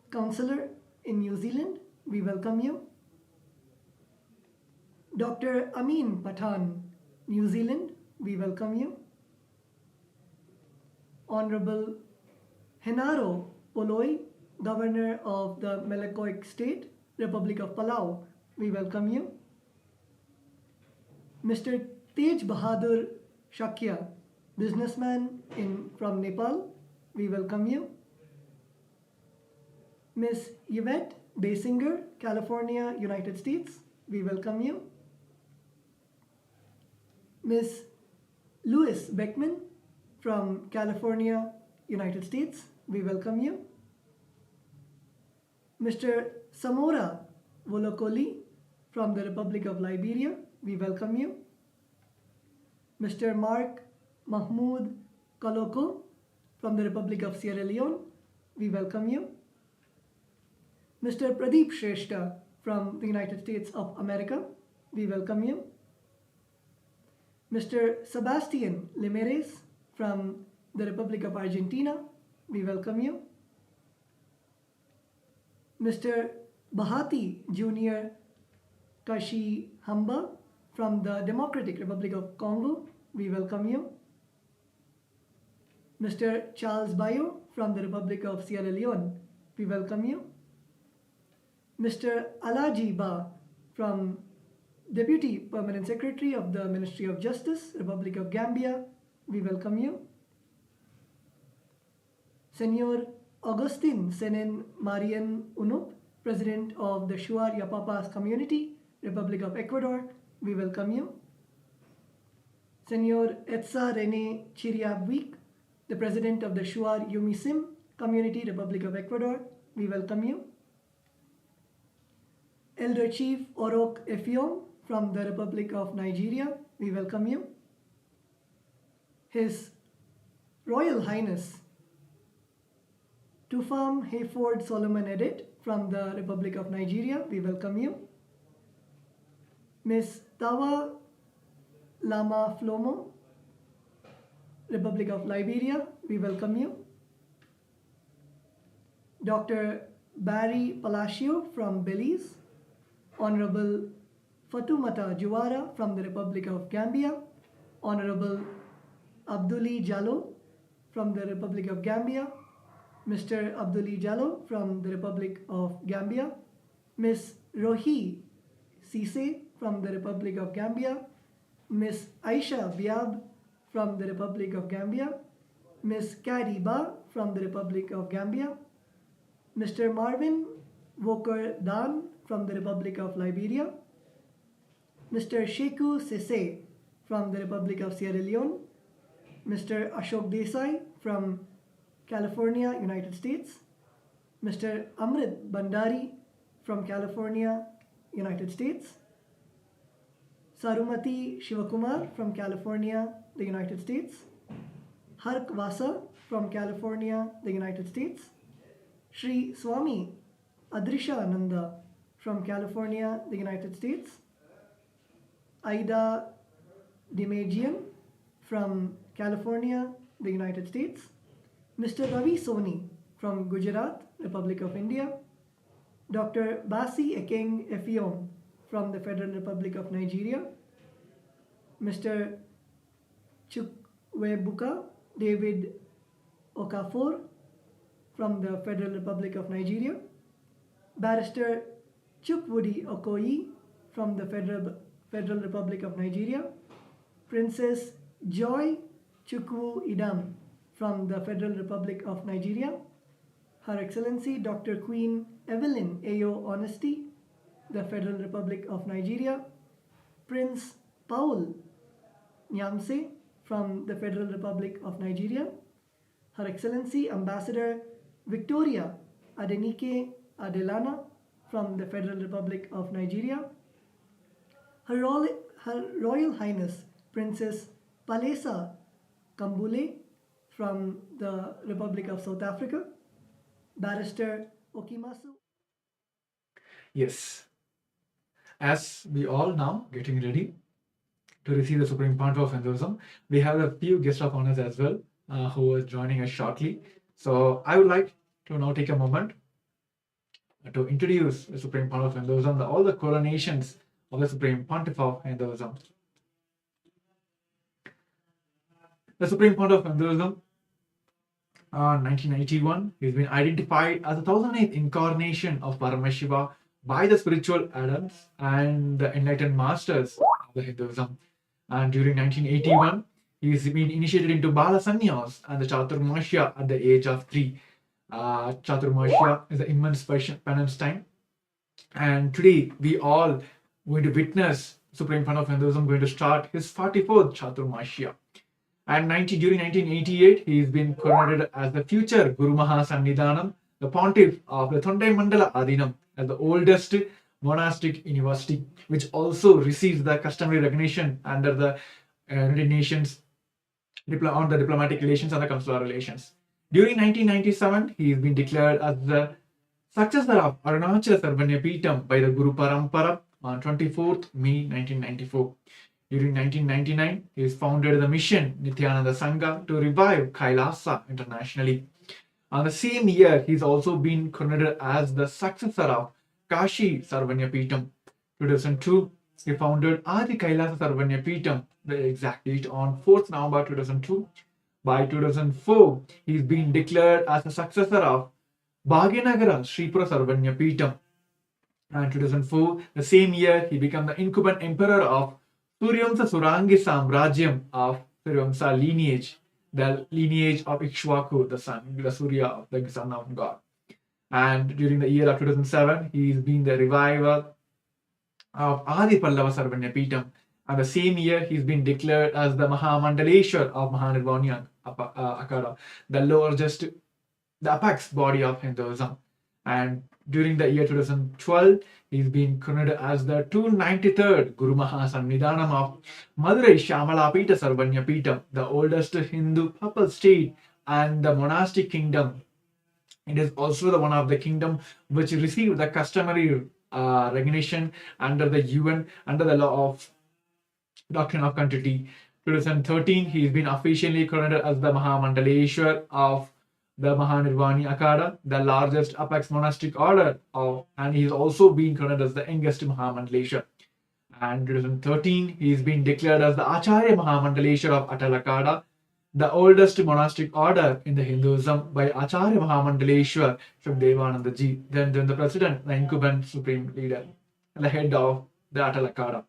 Councillor in New Zealand. We welcome you. Dr. Amin Pathan, New Zealand. We welcome you. Honorable Henaro Poloi, Governor of the Melakoic State, Republic of Palau, we welcome you. Mr. Tej Bahadur Shakya, businessman from Nepal, we welcome you. Miss Yvette Basinger, California, United States, we welcome you. Miss Louis Beckman from California, United States, we welcome you. Mr. Samora Volokoli from the Republic of Liberia, we welcome you. Mr. Mark Mahmoud Koloko from the Republic of Sierra Leone, we welcome you. Mr. Pradeep Shrestha from the United States of America, we welcome you. Mr. Sebastian Limeres from the Republic of Argentina, we welcome you. Mr. Bahati Junior Kashi Hamba from the Democratic Republic of Congo, we welcome you. Mr. Charles Bayo from the Republic of Sierra Leone, we welcome you. Mr. Alaji Ba from Deputy Permanent Secretary of the Ministry of Justice, Republic of Gambia, we welcome you. Senor Augustin Senen Marian Unup, President of the Shuar Yapapas Community, Republic of Ecuador, we welcome you. Senor Etsa Rene Chiriabwik, the President of the Shuar Yumisim Community, Republic of Ecuador, we welcome you. Elder Chief Orok Efiong from the Republic of Nigeria, we welcome you. His Royal Highness Tufam Hayford Solomon Edit from the Republic of Nigeria, we welcome you. Miss Tawa Lama Flomo, Republic of Liberia, we welcome you. Dr. Barry Palacio from Belize, Honorable Fatumata Juwara from the Republic of Gambia, Honorable Abduli Jallo from the Republic of Gambia, Mr. Abduli Jallo from the Republic of Gambia, Miss Rohi Sise from the Republic of Gambia, Miss Aisha Biab from the Republic of Gambia, Miss Kadi Ba from the Republic of Gambia, Mr. Marvin Walker Dan from the Republic of Liberia, Mr. Sheku Sese from the Republic of Sierra Leone, Mr. Ashok Desai from California, United States, Mr. Amrit Bandari from California, United States, Sarumati Shivakumar from California, the United States, Hark Vasa from California, the United States, Sri Swami Adrisha Ananda from California, the United States, Aida Dimejian from California, the United States, Mr. Ravi Soni from Gujarat, Republic of India, Dr. Basi Ekeng Efiong from the Federal Republic of Nigeria, Mr. Chukwebuka David Okafor from the Federal Republic of Nigeria, Barrister Chukwudi Okoye from the Federal Republic of Nigeria, Princess Joy Chukwu Idam from the Federal Republic of Nigeria, Her Excellency Dr. Queen Evelyn Ayo Honesty, the Federal Republic of Nigeria, Prince Paul Nyamse from the Federal Republic of Nigeria, Her Excellency Ambassador Victoria Adenike Adelana from the Federal Republic of Nigeria, Her Royal Highness Princess Palesa Kambule from the Republic of South Africa, Barrister Okimasu. Yes, as we all now getting ready to receive the Supreme Pontiff of Hinduism, we have a few guests of honors as well who are joining us shortly. So I would like to now take a moment to introduce the Supreme Pontiff of Hinduism, all the coronations of the Supreme Pontiff of Hinduism. The Supreme Pontiff of Hinduism 1981, he's been identified as the 1008th incarnation of Paramashiva by the spiritual adepts and the enlightened masters of the Hinduism. And during 1981, he's been initiated into Bala Sannyas and the Chaturmasya at the age of 3. Chaturmasya is the immense penance time. And today, we all going to witness Supreme Pontiff of Hinduism going to start his 44th Chaturmasya. And during 1988, he's been coronated as the future Guru Mahasannidhanam, the Pontiff of the Thondai Mandala Adinam, as the oldest monastic university, which also receives the customary recognition under the United Nations on the diplomatic relations and the consular relations. During 1997, he's been declared as the successor of Arunachala Sarvanya Peetham by the Guru Parampara on 24th May 1994. During 1999, he founded the mission Nithyananda Sangha to revive Kailasa internationally. On the same year, he's also been coronated as the successor of Kashi Sarvanya Peetham. 2002, he founded Adi Kailasa Sarvanya Peetham, the exact date on 4th November 2002. By 2004, he's been declared as the successor of Bhaginagara Sripura Sarvanya Peetham. And 2004, the same year, he became the incumbent emperor of Suryamsa Surangi Samrajyam of Suryamsa lineage, the lineage of Ikshvaku, the son, the Surya, the son of God. And during the year of 2007, he's been the reviver of Adi Pallava Sarvanya Peetham. And the same year, he's been declared as the Mahamandaleshwar of Mahanirvana Akada, the largest, the apex body of Hinduism. And during the year 2012, he's been coronated as the 293rd Guru Mahasannidhanam of Madurai Shamalapita Sarvanya Peetham, the oldest Hindu papal state and the monastic kingdom. It is also the one of the kingdom which received the customary recognition under the UN, under the law of Doctrine of Continuity. 2013, he's been officially coronated as the Mahamandaleshwar of the Mahanirvani Akada, the largest apex monastic order and he's also been coronated as the youngest Mahamandaleshwar. And 2013, he's been declared as the Acharya Mahamandaleshwar of Atalakada, the oldest monastic order in the Hinduism by Acharya Mahamandaleshwar from Devananda Ji, then the president, the incumbent supreme leader, and the head of the Atalakada.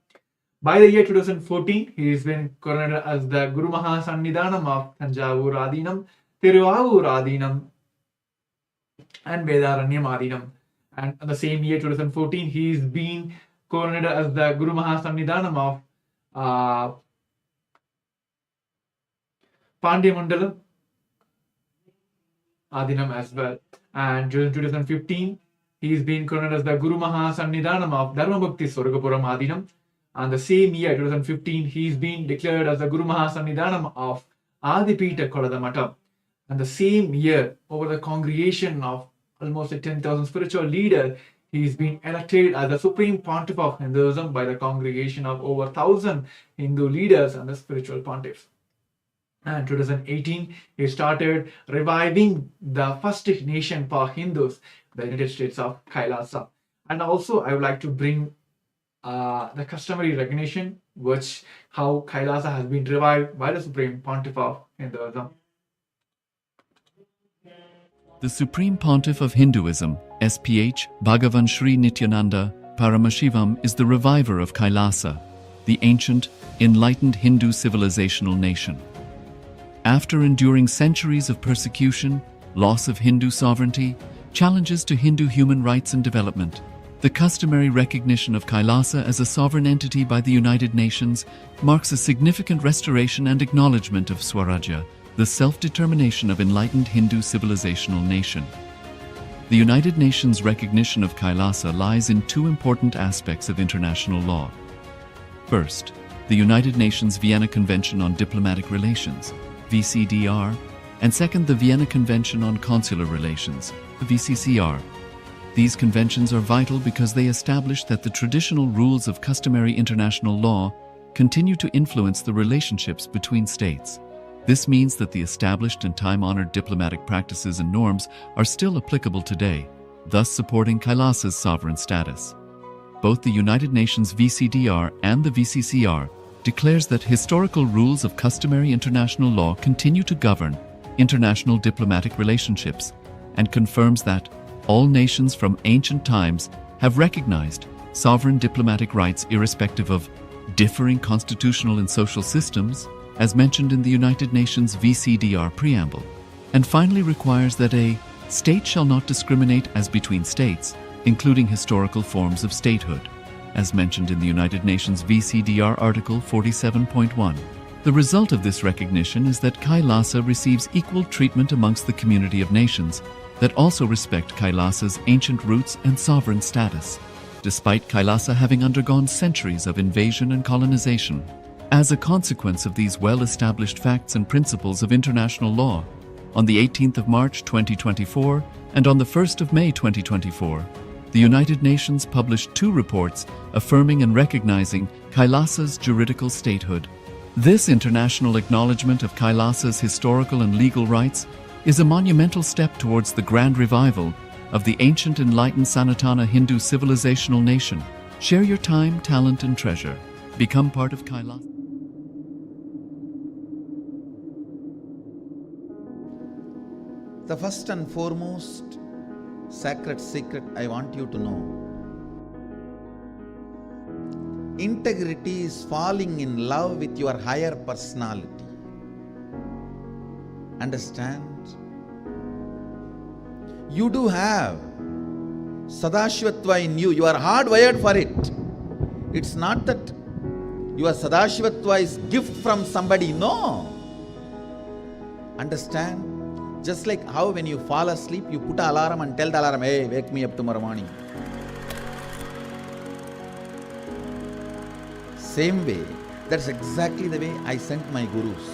By the year 2014, he's been coronated as the Guru Mahasannidhanam of Thanjavur Adinam, Tiruvavur Adinam, and Vedaranyam Adinam. And in the same year, 2014, he's been coronated as the Guru Mahasannidhanam of Pandya Mandalam Adinam as well. And during 2015, he's been coronated as the Guru Mahasannidhanam of Dharmabhakti Swargapuram Adinam. And the same year, 2015, he's been declared as the Guru Mahasannidhanam of Adipita Koladamatam. And the same year, over the congregation of almost 10,000 spiritual leaders, he's been elected as the Supreme Pontiff of Hinduism by the congregation of over 1,000 Hindu leaders and the spiritual pontiffs. And 2018, he started reviving the first nation for Hindus, the United States of Kailasa. And also, I would like to bring the customary recognition, how Kailasa has been revived by the Supreme Pontiff of Hinduism. The Supreme Pontiff of Hinduism, SPH Bhagavan Sri Nithyananda Paramashivam, is the reviver of Kailasa, the ancient, enlightened Hindu civilizational nation. After enduring centuries of persecution, loss of Hindu sovereignty, challenges to Hindu human rights and development, the customary recognition of Kailasa as a sovereign entity by the United Nations marks a significant restoration and acknowledgement of Swarajya, the self-determination of enlightened Hindu civilizational nation. The United Nations recognition of Kailasa lies in two important aspects of international law. First, the United Nations Vienna Convention on Diplomatic Relations, VCDR, and second, the Vienna Convention on Consular Relations, the VCCR. These conventions are vital because they establish that the traditional rules of customary international law continue to influence the relationships between states. This means that the established and time-honored diplomatic practices and norms are still applicable today, thus supporting Kailasa's sovereign status. Both the United Nations VCDR and the VCCR declares that historical rules of customary international law continue to govern international diplomatic relationships and confirms that all nations from ancient times have recognized sovereign diplomatic rights irrespective of differing constitutional and social systems, as mentioned in the United Nations VCDR preamble, and finally requires that a state shall not discriminate as between states, including historical forms of statehood, as mentioned in the United Nations VCDR Article 47.1. The result of this recognition is that Kailasa receives equal treatment amongst the community of nations that also respect Kailasa's ancient roots and sovereign status, despite Kailasa having undergone centuries of invasion and colonization. As a consequence of these well-established facts and principles of international law, on the 18th of March 2024 and on the 1st of May 2024, the United Nations published 2 reports affirming and recognizing Kailasa's juridical statehood. This international acknowledgement of Kailasa's historical and legal rights is a monumental step towards the grand revival of the ancient enlightened Sanatana Hindu civilizational nation. Share your time, talent, and treasure. Become part of Kailasa. The first and foremost sacred secret I want you to know. Integrity is falling in love with your higher personality. Understand? You do have Sadashivatva in you. You are hardwired for it. It's not that your Sadashivatva is gift from somebody. No. Understand? Just like how when you fall asleep, you put an alarm and tell the alarm, hey, wake me up tomorrow morning. Same way, that's exactly the way I sent my gurus.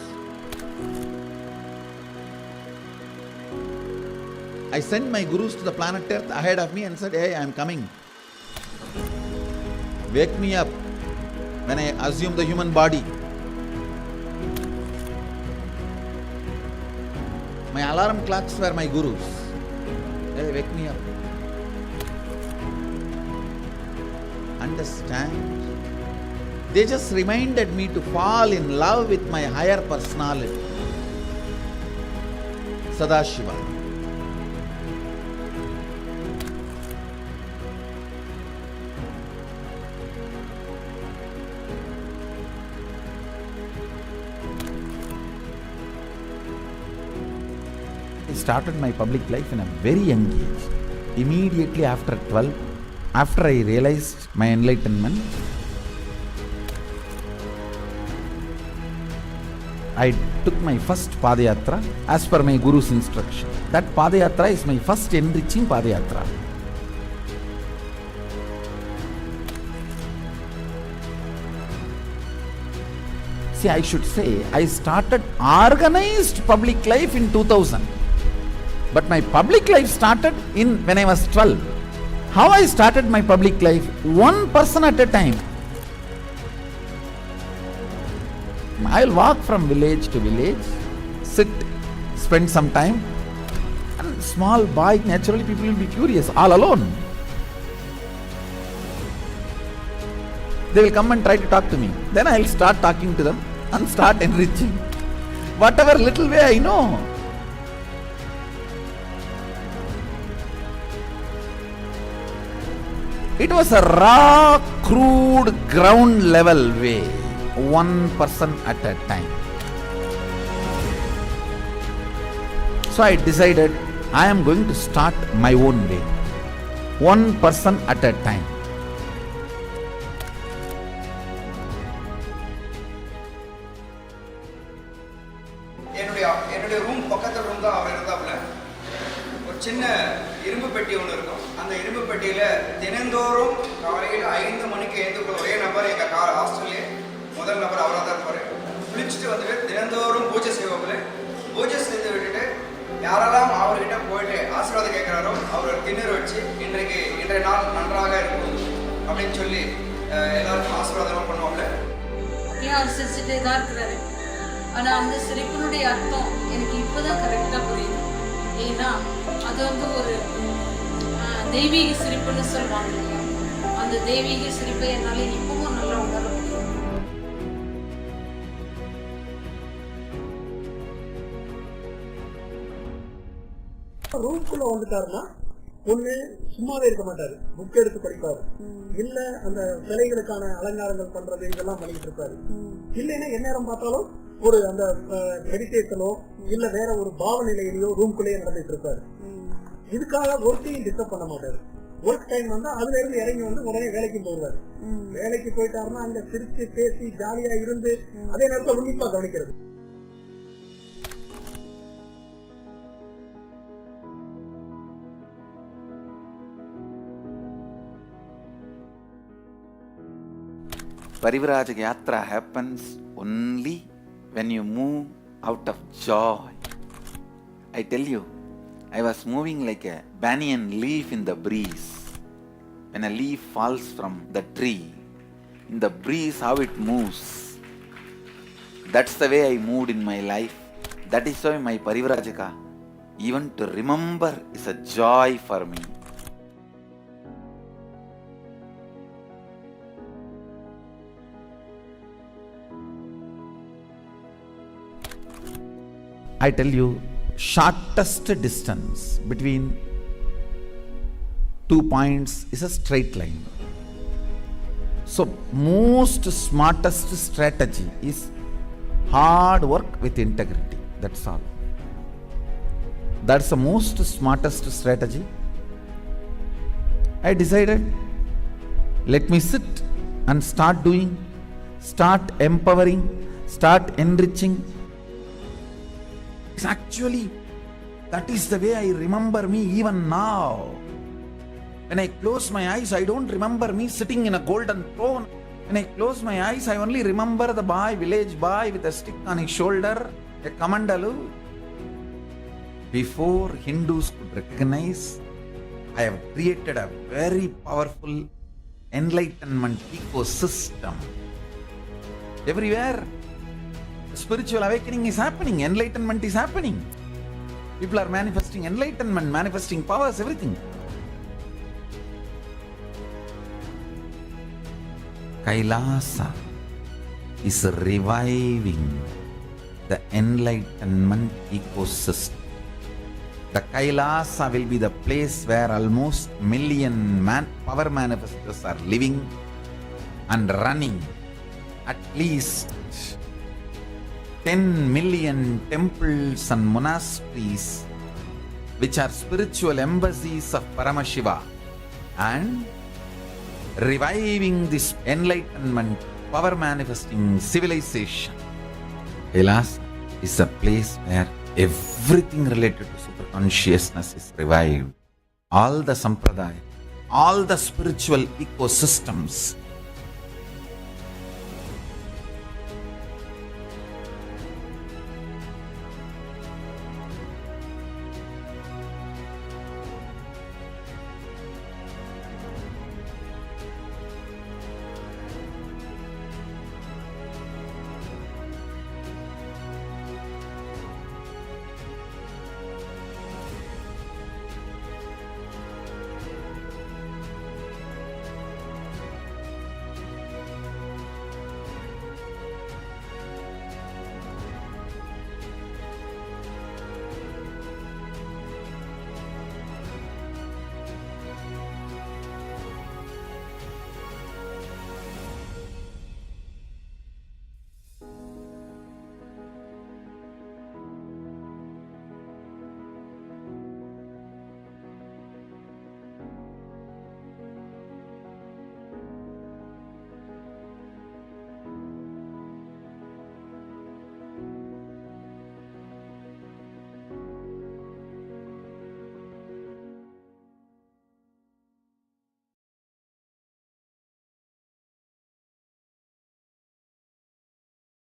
I sent my gurus to the planet Earth ahead of me and said, hey, I am coming. Wake me up when I assume the human body. My alarm clocks were my gurus. Hey, wake me up. Understand? They just reminded me to fall in love with my higher personality, Sadashiva. I started my public life in a very young age. Immediately after 12, after I realized my enlightenment, I took my first Padayatra as per my Guru's instruction. That Padayatra is my first enriching Padayatra. See, I should say, I started organized public life in 2000. But my public life started when I was 12. How I started my public life? One person at a time. I'll walk from village to village, sit, spend some time. And small boy, naturally people will be curious, all alone. They will come and try to talk to me. Then I'll start talking to them and start enriching. Whatever little way I know. It was a raw, crude, ground level way. One person at a time. So I decided I am going to start my own way. One person at a time. என்னுடைய room பக்கத்துல room தான் அவர் இருந்தாப்புல. ஒரு சின்ன இரும்பு பெட்டி ஒன்று இருக்கும். அந்த இரும்பு பெட்டியில தினந்தோறும் காலையில் 5 மணிக்கு எழுந்து ஒரே நபர் எங்க ஹாஸ்டல்லே முதல் நபர் அவராக தான் இருப்பார். குளிச்சுட்டு வந்துட்டு தினந்தோறும் பூஜை செய்வாப்புல. பூஜை செய்து விட்டுட்டு யாரெல்லாம் அவர்கிட்ட போயிட்டு ஆசீர்வாதம் கேட்கிறாரோ அவர் திண்ணூர் வச்சு இன்றைய நாள் நன்றாக இருக்கும் அப்படின்னு சொல்லி எல்லாருக்கும் ஆசீர்வாதம் பண்ணுவாப்புல. ஏன் அவர் சிரிச்சுட்டே தான் இருக்கிறாரு. ஆனால் அந்த சிரிப்பினுடைய அர்த்தம் எனக்கு இப்போதான் கரெக்டாக புரியுது. ஏன்னா அது ஒரு தெய்வீக சிரிப்புன்னு சொல்லுவாங்க. அந்த தெய்வீக சிரிப்பை என்னால் இப்பவும் நல்லா உணர முடியும். ரூம்குள்ள வந்துட்டாருன்னா ஒண்ணு சும்மாவே இருக்க மாட்டாரு, புக் எடுத்து படிப்பாரு, இல்ல அந்த சிலைகளுக்கான அலங்காரங்கள் பண்றது இதெல்லாம் பண்ணிட்டு இருப்பாரு. இல்லைன்னா எந்நேரம் பார்த்தாலும் ஒரு அந்த மெடிடேஷனோ இல்ல வேற ஒரு பாவ நிலையிலயோ ரூம்குள்ளேயே நடந்துட்டு இருப்பாரு. இதுக்காக ஒர்க்கையும் டிஸ்டர்ப் பண்ண மாட்டாரு. ஒர்க் டைம் வந்தா அதுல இருந்து இறங்கி வந்து உடனே வேலைக்கு போடுவாரு. வேலைக்கு போயிட்டாருன்னா அங்க சிரிச்சு பேசி ஜாலியா இருந்து அதே நேரத்தில் உன்னிப்பா கவனிக்கிறது. Parivrajaka Yatra happens only when you move out of joy. I tell you, I was moving like a banyan leaf in the breeze. When a leaf falls from the tree, in the breeze how it moves. That's the way I moved in my life. That is why my Parivrajaka, even to remember, is a joy for me. I tell you, shortest distance between 2 points is a straight line. So most smartest strategy is hard work with integrity. That's all. That's the most smartest strategy. I decided, let me sit and start doing, start empowering, start enriching. Actually, that is the way I remember me even now. When I close my eyes, I don't remember me sitting in a golden throne. When I close my eyes, I only remember the boy, village boy with a stick on his shoulder, a kamandalu. Before Hindus could recognize, I have created a very powerful enlightenment ecosystem. Everywhere, spiritual awakening is happening, enlightenment is happening. People are manifesting enlightenment, manifesting powers, everything. Kailasa is reviving the enlightenment ecosystem. The Kailasa will be the place where almost million power manifestors are living and running. At least 10 million temples and monasteries, which are spiritual embassies of Paramashiva, and reviving this enlightenment, power manifesting civilization. KAILASA is a place where everything related to superconsciousness is revived. All the sampradaya, all the spiritual ecosystems.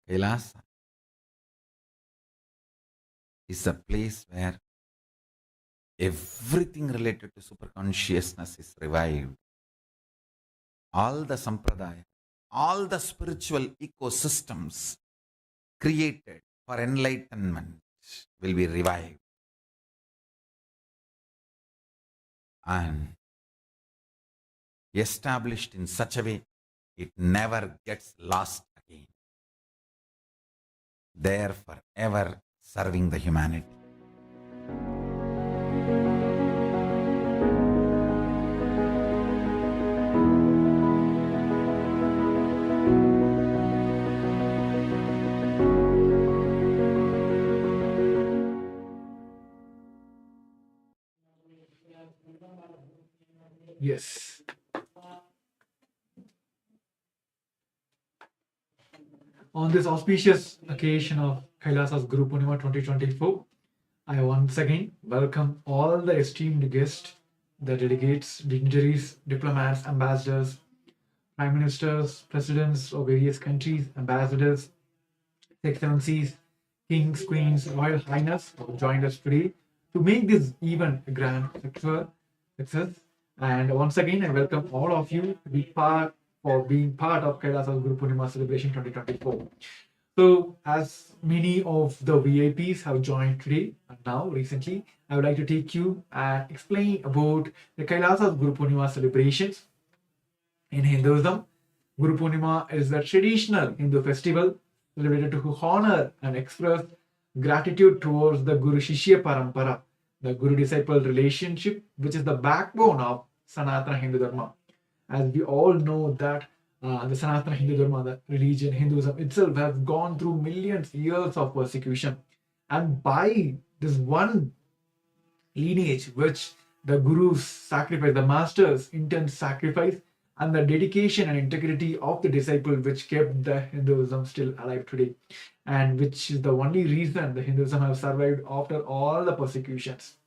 KAILASA is a place where everything related to superconsciousness is revived. All the sampradaya, all the spiritual ecosystems created for enlightenment will be revived. And established in such a way, it never gets lost again. There forever serving the humanity. Yes. On this auspicious occasion of Kailasa's Guru Purnima 2024, I once again welcome all the esteemed guests, the delegates, dignitaries, diplomats, ambassadors, prime ministers, presidents of various countries, ambassadors, excellencies, kings, queens, royal highness who joined us today to make this event a grand success. And once again, I welcome all of you to be being part of Kailasa's Guru Purnima celebration 2024. So, as many of the VIPs have joined today and now recently, I would like to take you and explain about the Kailasa's Guru Purnima celebrations. In Hinduism, Guru Purnima is a traditional Hindu festival celebrated to honor and express gratitude towards the Guru Shishya Parampara, the Guru disciple relationship, which is the backbone of Sanatana Hindu Dharma. As we all know that the Sanatana Hindu Dharma, the religion, Hinduism itself has gone through millions of years of persecution. And by this one lineage, which the Gurus sacrifice, the Masters' intense sacrifice, and the dedication and integrity of the disciple, which kept the Hinduism still alive today, and which is the only reason the Hinduism has survived after all the persecutions.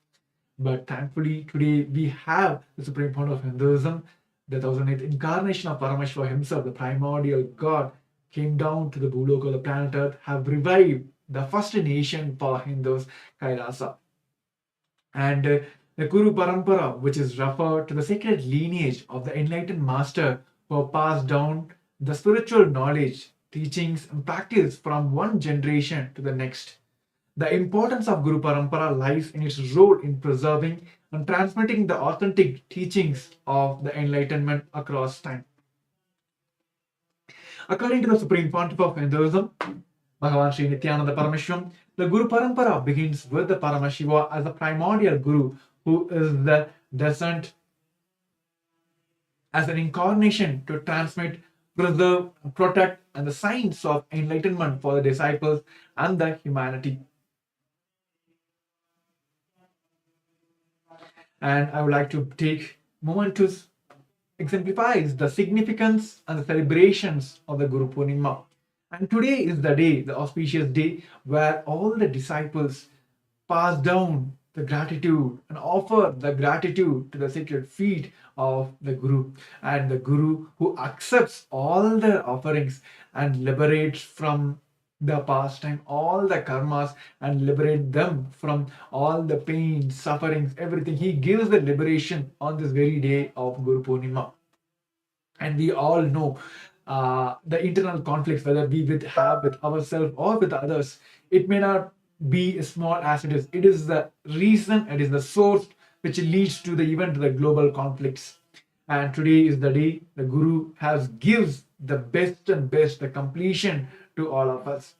But thankfully, today we have the Supreme Pontiff of Hinduism, the 1008th incarnation of Paramashiva himself, the primordial God, came down to the Bhuloka, the planet Earth, have revived the first nation for Hindus, Kailasa. And the Guru Parampara, which is referred to the sacred lineage of the enlightened master who passed down the spiritual knowledge, teachings, and practice from one generation to the next. The importance of Guru Parampara lies in its role in preserving and transmitting the authentic teachings of the enlightenment across time. According to the Supreme Pontiff of Hinduism, Bhagavan Sri Nithyananda Paramashvam, the Guru Parampara begins with the Paramashiva as the primordial Guru, who is the descent as an incarnation to transmit, preserve, protect, and the signs of enlightenment for the disciples and the humanity. And I would like to take a moment to exemplify the significance and the celebrations of the Guru Purnima. And today is the day, the auspicious day, where all the disciples pass down the gratitude and offer the gratitude to the sacred feet of the Guru. And the Guru who accepts all their offerings and liberates from the past time all the karmas and liberate them from all the pain, sufferings, everything. He gives the liberation on this very day of Guru Purnima. And we all know the internal conflicts, whether we have with ourselves or with others. It may not be as small as it is. It is the reason, it is the source which leads to the global conflicts. And today is the day the Guru gives the best and best, the completion to all of us.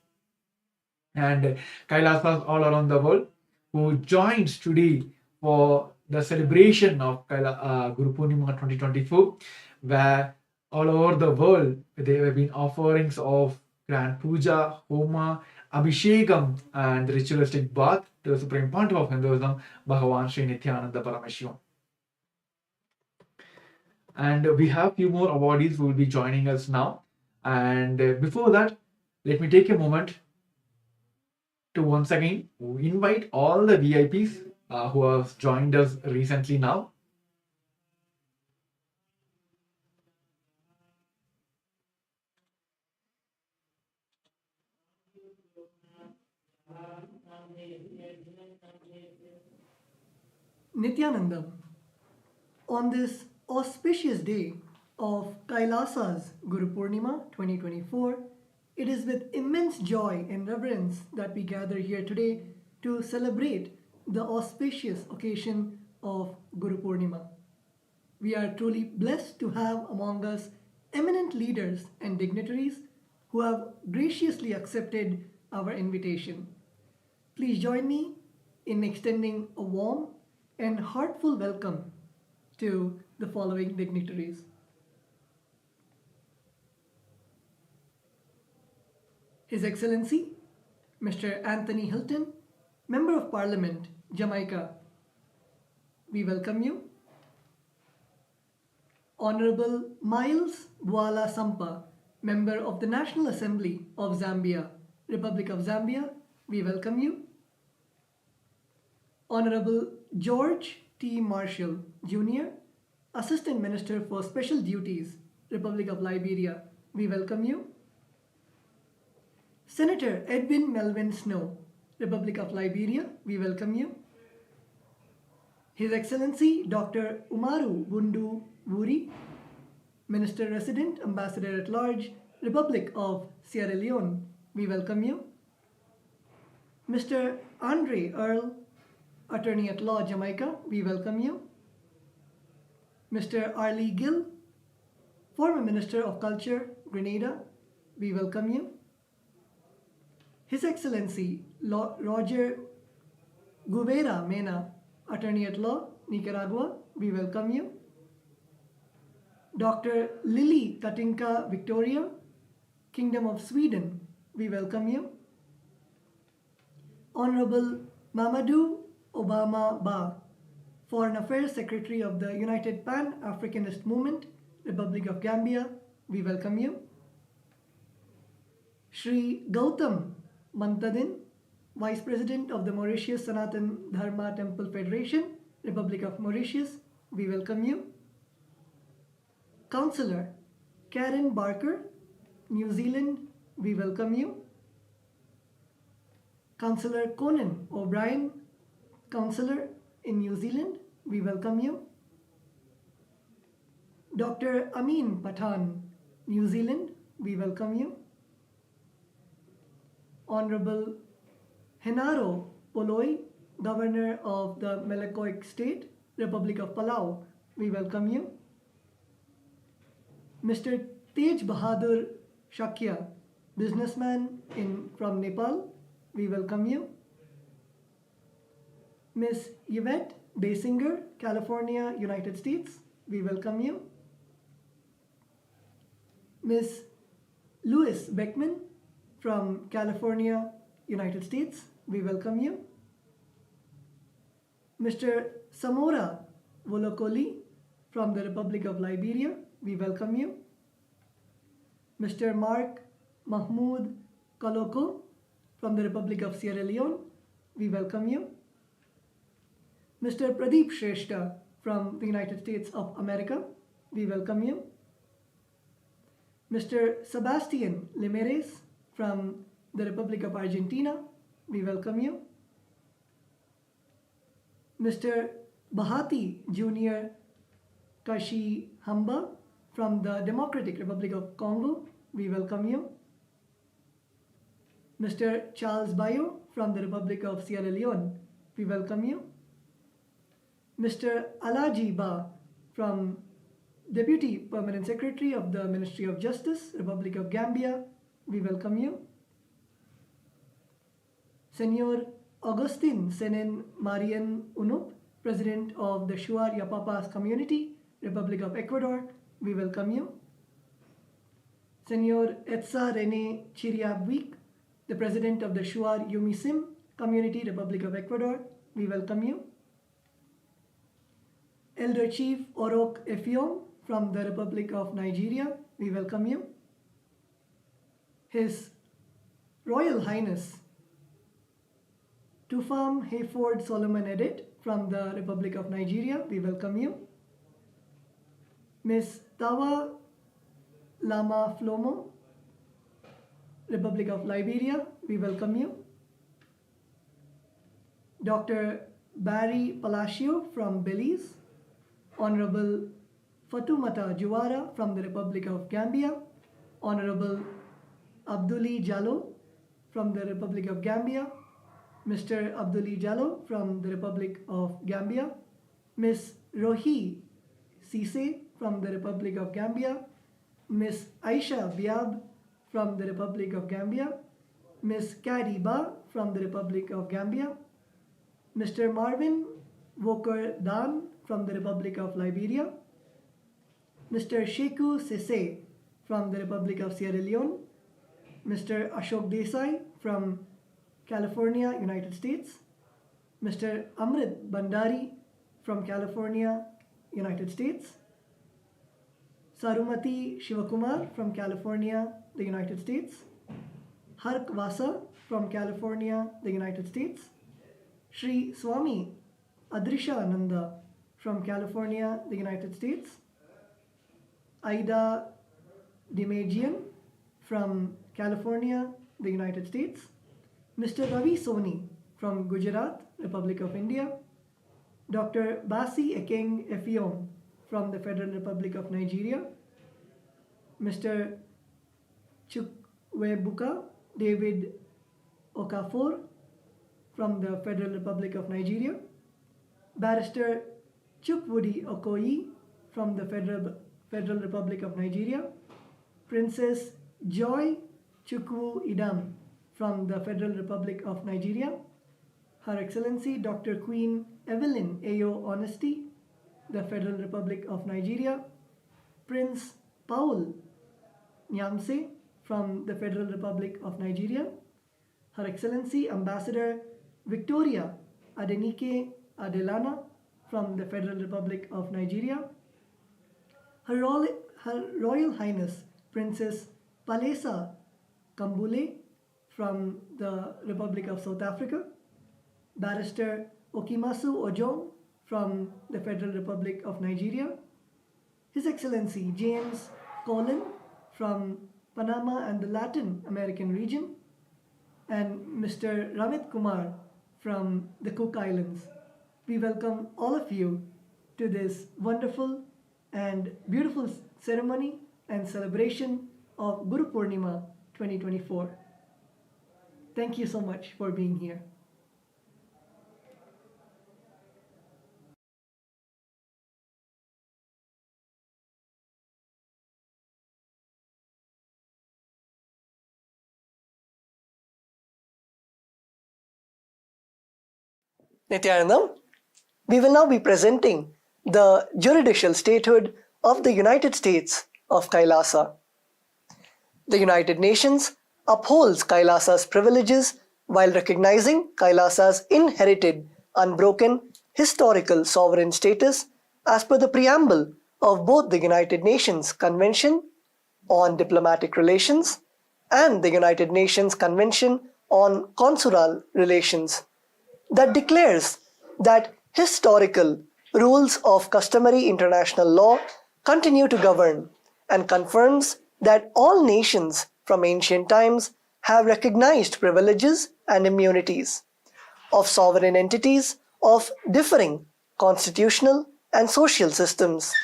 And Kailasas all around the world who joins today for the celebration of Guru Purnima 2024, where all over the world there have been offerings of grand puja, homa, abhishekam, and ritualistic bath to the Supreme Pontiff of Hinduism, Bhagavan Sri Nithyananda Paramashhivam. And we have few more awardees who will be joining us now. And before that, let me take a moment to once again invite all the VIPs who have joined us recently now. Nithyanandam, on this auspicious day of Kailasa's Guru Purnima 2024, it is with immense joy and reverence that we gather here today to celebrate the auspicious occasion of Guru Purnima. We are truly blessed to have among us eminent leaders and dignitaries who have graciously accepted our invitation. Please join me in extending a warm and heartfelt welcome to the following dignitaries. His Excellency, Mr. Anthony Hilton, Member of Parliament, Jamaica. We welcome you. Honorable Miles Bwala Sampa, Member of the National Assembly of Zambia, Republic of Zambia, we welcome you. Honorable George T. Marshall, Jr., Assistant Minister for Special Duties, Republic of Liberia, we welcome you. Senator Edwin Melvin Snow, Republic of Liberia, we welcome you. His Excellency Dr. Umaru Bundu Wuri, Minister Resident, Ambassador at Large, Republic of Sierra Leone, we welcome you. Mr. Andre Earl, Attorney at Law, Jamaica, we welcome you. Mr. Arlie Gill, former Minister of Culture, Grenada, we welcome you. His Excellency Roger Gubera Mena, Attorney at Law, Nicaragua, we welcome you. Dr. Lily Katinka Victoria, Kingdom of Sweden, we welcome you. Honorable Mamadou Obama Ba, Foreign Affairs Secretary of the United Pan-Africanist Movement, Republic of Gambia, we welcome you. Shri Gautam Mantadin, Vice President of the Mauritius Sanatan Dharma Temple Federation, Republic of Mauritius, we welcome you. Councillor Karen Barker, New Zealand, we welcome you. Councillor Conan O'Brien, Councillor in New Zealand, we welcome you. Dr. Amin Pathan, New Zealand, we welcome you. Honorable Henaro Poloi, Governor of the Melekoic State, Republic of Palau, we welcome you. Mr. Tej Bahadur Shakya, businessman from Nepal, we welcome you. Ms. Yvette Basinger, California, United States, we welcome you. Ms. Louis Beckman from California, United States, we welcome you. Mr. Samora Wolokoli from the Republic of Liberia, we welcome you. Mr. Mark Mahmoud Kaloko from the Republic of Sierra Leone, we welcome you. Mr. Pradeep Shrestha from the United States of America, we welcome you. Mr. Sebastian Limeres from the Republic of Argentina, we welcome you. Mr. Bahati Jr. Kashi Hamba from the Democratic Republic of Congo, we welcome you. Mr. Charles Bayo from the Republic of Sierra Leone, we welcome you. Mr. Alaji Ba from Deputy Permanent Secretary of the Ministry of Justice, Republic of Gambia, we welcome you. Senor Augustin Senen Marian Unup, President of the Shuar Yapapas Community, Republic of Ecuador, we welcome you. Senor Etsa Rene Chiriabwik, the President of the Shuar Yumisim Community, Republic of Ecuador, we welcome you. Elder Chief Orok Efiong from the Republic of Nigeria, we welcome you. His Royal Highness Tufam Hayford Solomon Edit from the Republic of Nigeria, we welcome you. Ms. Tawa Lama Flomo, Republic of Liberia, we welcome you. Dr. Barry Palacio from Belize, Honorable Fatumata Juwara from the Republic of Gambia, Honorable Abduli Jallo from the Republic of Gambia, Mr. Abduli Jallo from the Republic of Gambia, Ms. Rohi Sise from the Republic of Gambia, Ms. Aisha Biab from the Republic of Gambia, Ms. Kadi Ba from the Republic of Gambia, Mr. Marvin Walker Dan from the Republic of Liberia, Mr. Sheku Sese from the Republic of Sierra Leone, Mr. Ashok Desai from California, United States, Mr. Amrit Bandari from California, United States, Sarumati Shivakumar from California, the United States. Hark Vasa from California, the United States. Sri Swami Adrisha Ananda from California, the United States. Aida Dimajian from California, the United States. Mr. Ravi Soni from Gujarat, Republic of India. Dr. Basi Ekeng Efiong from the Federal Republic of Nigeria. Mr. Chukwebuka David Okafor from the Federal Republic of Nigeria. Barrister Chukwudi Okoye from the Federal Republic of Nigeria. Princess Joy Chukwu Idam from the Federal Republic of Nigeria. Her Excellency Dr. Queen Evelyn Ayo Honesty, the Federal Republic of Nigeria. Prince Paul Nyamse from the Federal Republic of Nigeria. Her Excellency Ambassador Victoria Adenike Adelana from the Federal Republic of Nigeria. Her Royal Highness Princess Palesa Kambule from the Republic of South Africa. Barrister Okimasu Ojong from the Federal Republic of Nigeria. His Excellency James Colin from Panama and the Latin American region. And Mr. Ramit Kumar from the Cook Islands. We welcome all of you to this wonderful and beautiful ceremony and celebration of Guru Purnima 2024. Thank you so much for being here. Nithyanandam, we will now be presenting the juridical statehood of the United States of Kailasa. The United Nations upholds Kailasa's privileges while recognizing Kailasa's inherited, unbroken, historical sovereign status as per the preamble of both the United Nations Convention on Diplomatic Relations and the United Nations Convention on Consular Relations, that declares that historical rules of customary international law continue to govern and confirms that all nations from ancient times have recognized privileges and immunities of sovereign entities of differing constitutional and social systems,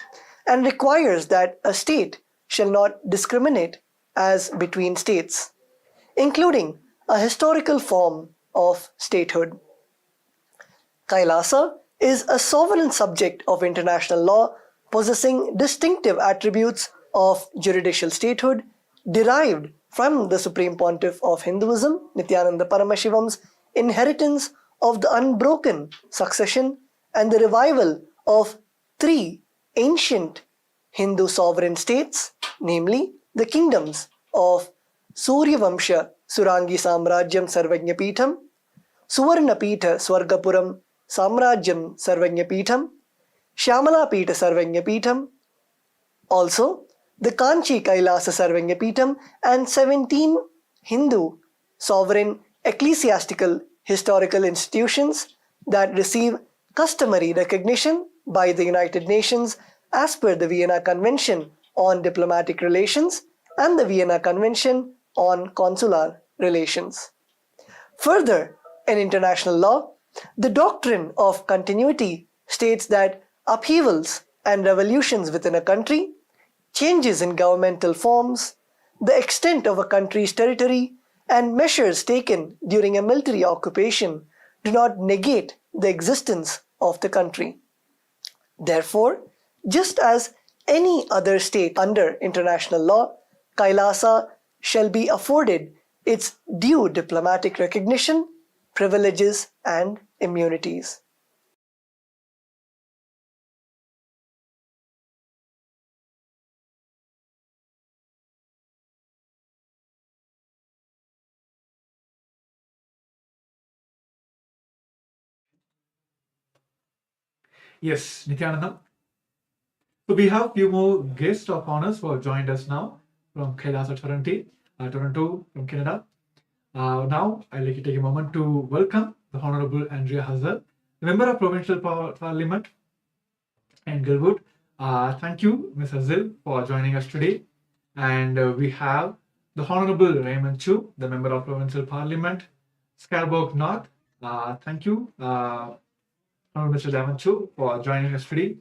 and requires that a state shall not discriminate as between states, including a historical form of statehood. Kailasa is a sovereign subject of international law possessing distinctive attributes of juridical statehood derived from the Supreme Pontiff of Hinduism, Nithyananda Paramashivam's inheritance of the unbroken succession and the revival of three ancient Hindu sovereign states, namely the kingdoms of Suryavamsha Surangi Samrajyam Sarvajñapitham, Suvarnapitha Swargapuram Samrajyam Sarvajñapitham, Shyamalapitha Sarvajñapitham, also the Kanchi Kailasa Sarvajñapitham, and 17 Hindu sovereign ecclesiastical historical institutions that receive customary recognition by the United Nations as per the Vienna Convention on Diplomatic Relations and the Vienna Convention on Consular Relations. Further, in international law, the doctrine of continuity states that upheavals and revolutions within a country, changes in governmental forms, the extent of a country's territory, and measures taken during a military occupation do not negate the existence of the country. Therefore, just as any other state under international law, Kailasa shall be afforded its due diplomatic recognition, privileges, and immunities. Yes, Nithyanandam. So we have few more guests of honors who have joined us now from KAILASA Toronto from Canada. Now, I'd like to take a moment to welcome the Honorable Andrea Hazel, the Member of Provincial Parliament in Gilwood. Thank you, Ms. Hazel, for joining us today. And we have the Honorable Raymond Chu, the Member of Provincial Parliament, Scarborough North. Thank you, Honorable Mr. Raymond Chu, for joining us today.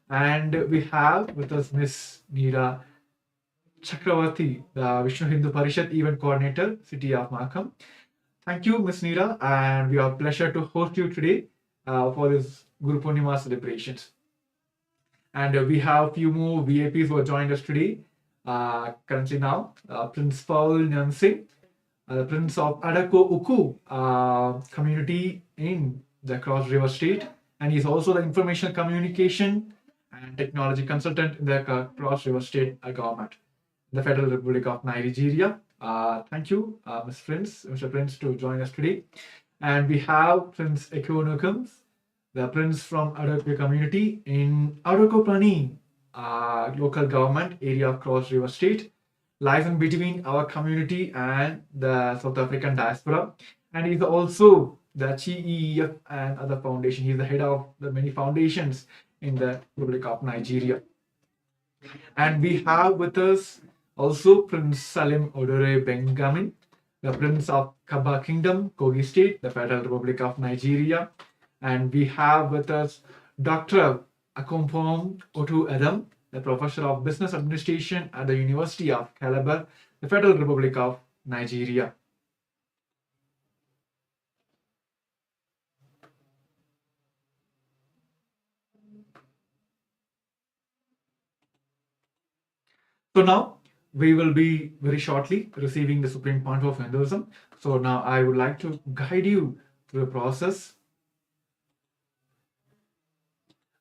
And we have with us Ms. Neera Chakravarti, the Vishnu Hindu Parishad Event Coordinator, City of Markham. Thank you, Ms. Neera, and we are a pleasure to host you today for this Guru Purnima celebrations. And we have a few more VIPs who have joined us today. Currently now, Prince Paul Nyansing, the Prince of Adako Uku community in the Cross River State, and he's also the information communication and technology consultant in the Cross River State government, the Federal Republic of Nigeria. Thank you, Mr. Prince, to join us today. And we have Prince Ekonokums, the Prince from Adako community in Adako Pani local government area of Cross River State, lies in between our community and the South African diaspora. And he's also the CEF and other foundation. He's the head of the many foundations in the Republic of Nigeria. And we have with us also Prince Salim Odore Benjamin, the Prince of Kaba Kingdom, Kogi State, the Federal Republic of Nigeria. And we have with us Dr. Akompom Otu Adam, the Professor of Business Administration at the University of Calabar, the Federal Republic of Nigeria. So now we will be very shortly receiving the Supreme Pontiff of Hinduism. So now I would like to guide you through the process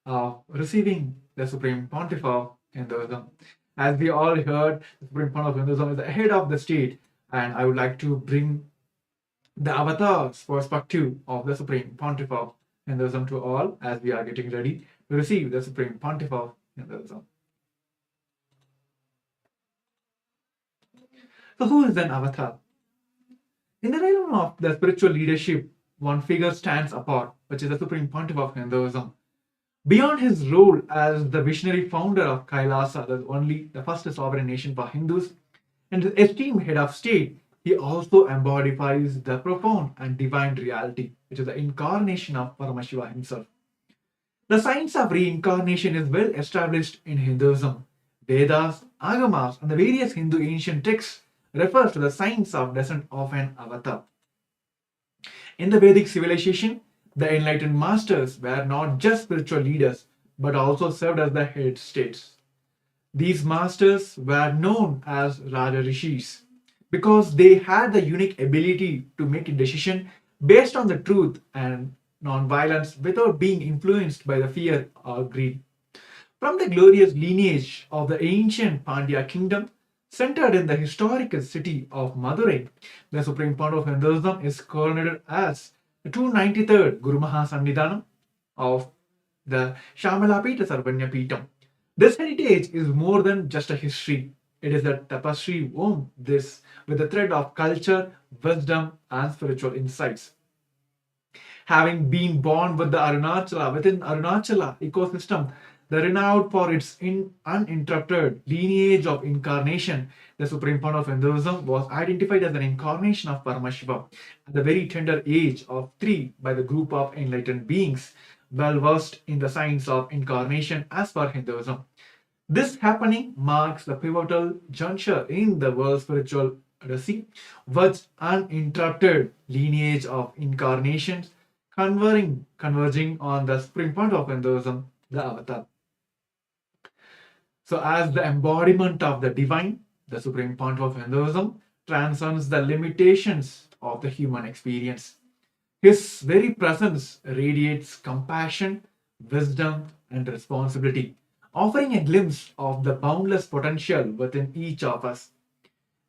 of receiving the Supreme Pontiff of Hinduism. As we all heard, the Supreme Pontiff of Hinduism is the head of the state, and I would like to bring the avatar's perspective of the Supreme Pontiff of Hinduism to all as we are getting ready to receive the Supreme Pontiff of Hinduism. So who is an avatar? In the realm of the spiritual leadership, one figure stands apart, which is the Supreme Pontiff of Hinduism. Beyond his role as the visionary founder of Kailasa, the first sovereign nation for Hindus, and his esteemed head of state, he also embodies the profound and divine reality, which is the incarnation of Paramashiva himself. The science of reincarnation is well established in Hinduism. Vedas, Agamas, and the various Hindu ancient texts refers to the science of descent of an avatar. In the Vedic civilization, the enlightened masters were not just spiritual leaders, but also served as the head states. These masters were known as Raja Rishis because they had the unique ability to make a decision based on the truth and non-violence without being influenced by the fear or greed. From the glorious lineage of the ancient Pandya kingdom, centered in the historical city of Madurai, the Supreme Pontiff of Hinduism is coronated as the 293rd Guru Mahasannidhanam of the Shamalapita Sarvanya Peetam. This heritage is more than just a history. It is a tapestry woven this with the thread of culture, wisdom, and spiritual insights. Having been born within Arunachala ecosystem, the renowned for its uninterrupted lineage of incarnation, the Supreme Pontiff of Hinduism was identified as an incarnation of Paramashiva at the very tender age of 3 by the group of enlightened beings well versed in the science of incarnation as per Hinduism. This happening marks the pivotal juncture in the world's spiritual odyssey, with uninterrupted lineage of incarnations converging on the Supreme Pontiff of Hinduism, the Avatar. So as the embodiment of the divine, the Supreme Pontiff of Hinduism transcends the limitations of the human experience. His very presence radiates compassion, wisdom, and responsibility, offering a glimpse of the boundless potential within each of us,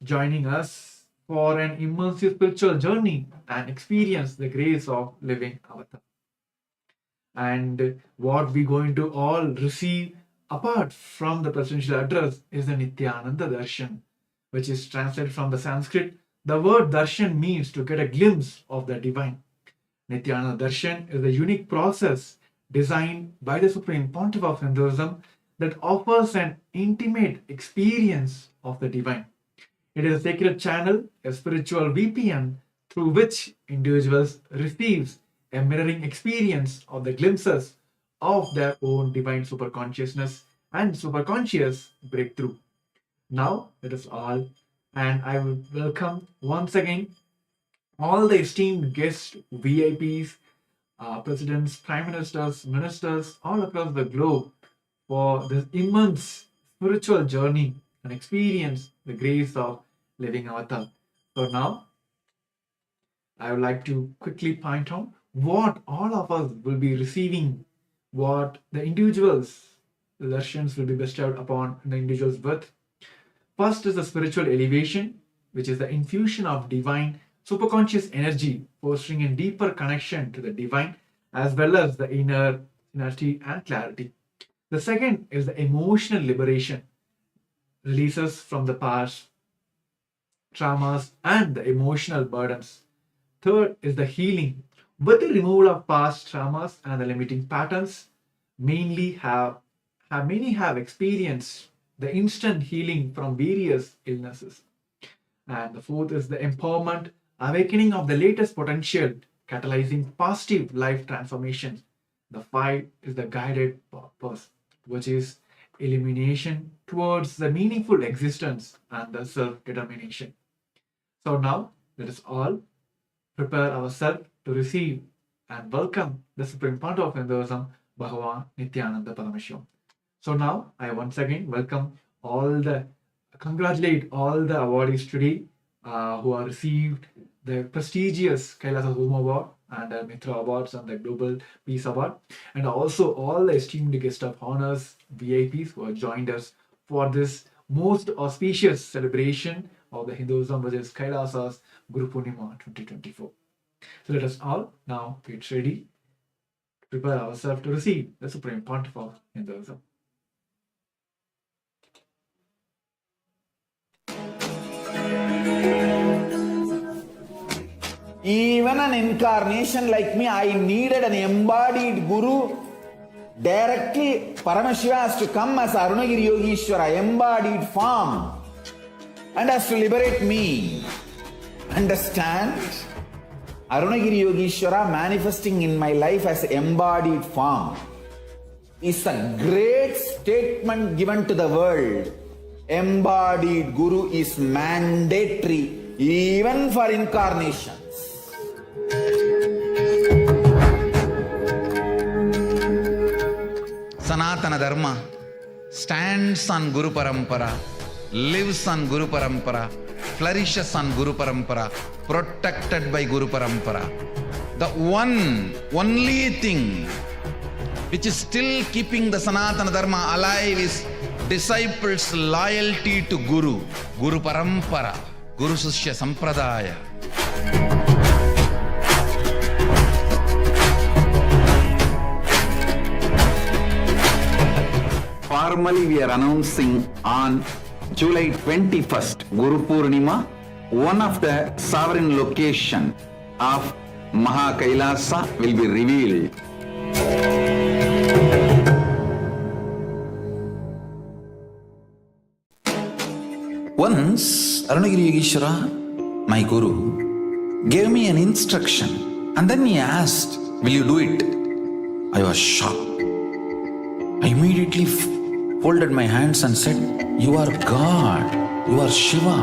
joining us for an immersive spiritual journey and experience the grace of living Avatar. And what we're going to all receive apart from the presidential address is the Nithyananda darshan, which is translated from the Sanskrit. The word darshan means to get a glimpse of the divine. Nithyananda darshan is a unique process designed by the Supreme Pontiff of Hinduism that offers an intimate experience of the divine. It is a sacred channel, a spiritual VPN through which individuals receive a mirroring experience of the glimpses of their own divine superconsciousness and superconscious breakthrough. Now, that is all, and I will welcome once again all the esteemed guests, VIPs, presidents, prime ministers, ministers all across the globe for this immense spiritual journey and experience the grace of living avatar. So now, I would like to quickly point out what all of us will be receiving, what the individuals, the darshans will be bestowed upon the individual's birth. First is the spiritual elevation, which is the infusion of divine superconscious energy, fostering a deeper connection to the divine, as well as the inner synergy and clarity. The second is the emotional liberation, releases from the past, traumas, and the emotional burdens. Third is the healing. With the removal of past traumas and the limiting patterns, many have experienced the instant healing from various illnesses. And the fourth is the empowerment, awakening of the latest potential, catalyzing positive life transformation. The five is the guided purpose, which is illumination towards the meaningful existence and the self-determination. So now, let us all prepare ourselves to receive and welcome the Supreme Pontiff of Hinduism, Bhagavan Nithyananda Paramashhivam. So now, I once again congratulate all the awardees today who have received the prestigious KAILASA Home Award and the Mitra Awards and the Global Peace Award, and also all the esteemed guest of honors, VIPs who have joined us for this most auspicious celebration of the Hinduism, which is KAILASA's Guru Purnima 2024. So let us all now get ready to prepare ourselves to receive the Supreme Pontiff of Hinduism. Even an incarnation like me, I needed an embodied Guru. Directly, Paramashiva has to come as Arunagiri Yogishwara, embodied form, and has to liberate me. Understand? Arunagiri Yogishwara manifesting in my life as embodied form is a great statement given to the world. Embodied Guru is mandatory even for incarnations. Sanatana Dharma stands on Guru Parampara, lives on Guru Parampara, flourishes on Guru Parampara, protected by Guru Parampara. The only thing which is still keeping the Sanatana Dharma alive is disciples' loyalty to Guru, Guru Parampara, Guru Sishya Sampradaya. Formally, we are announcing on July 21st, Guru Purnima, one of the sovereign location of KAILASA will be revealed. Once, Arunagiri Yogishwara, my Guru, gave me an instruction and then he asked, "Will you do it?" I was shocked. I immediately folded my hands and said, "You are God, you are Shiva.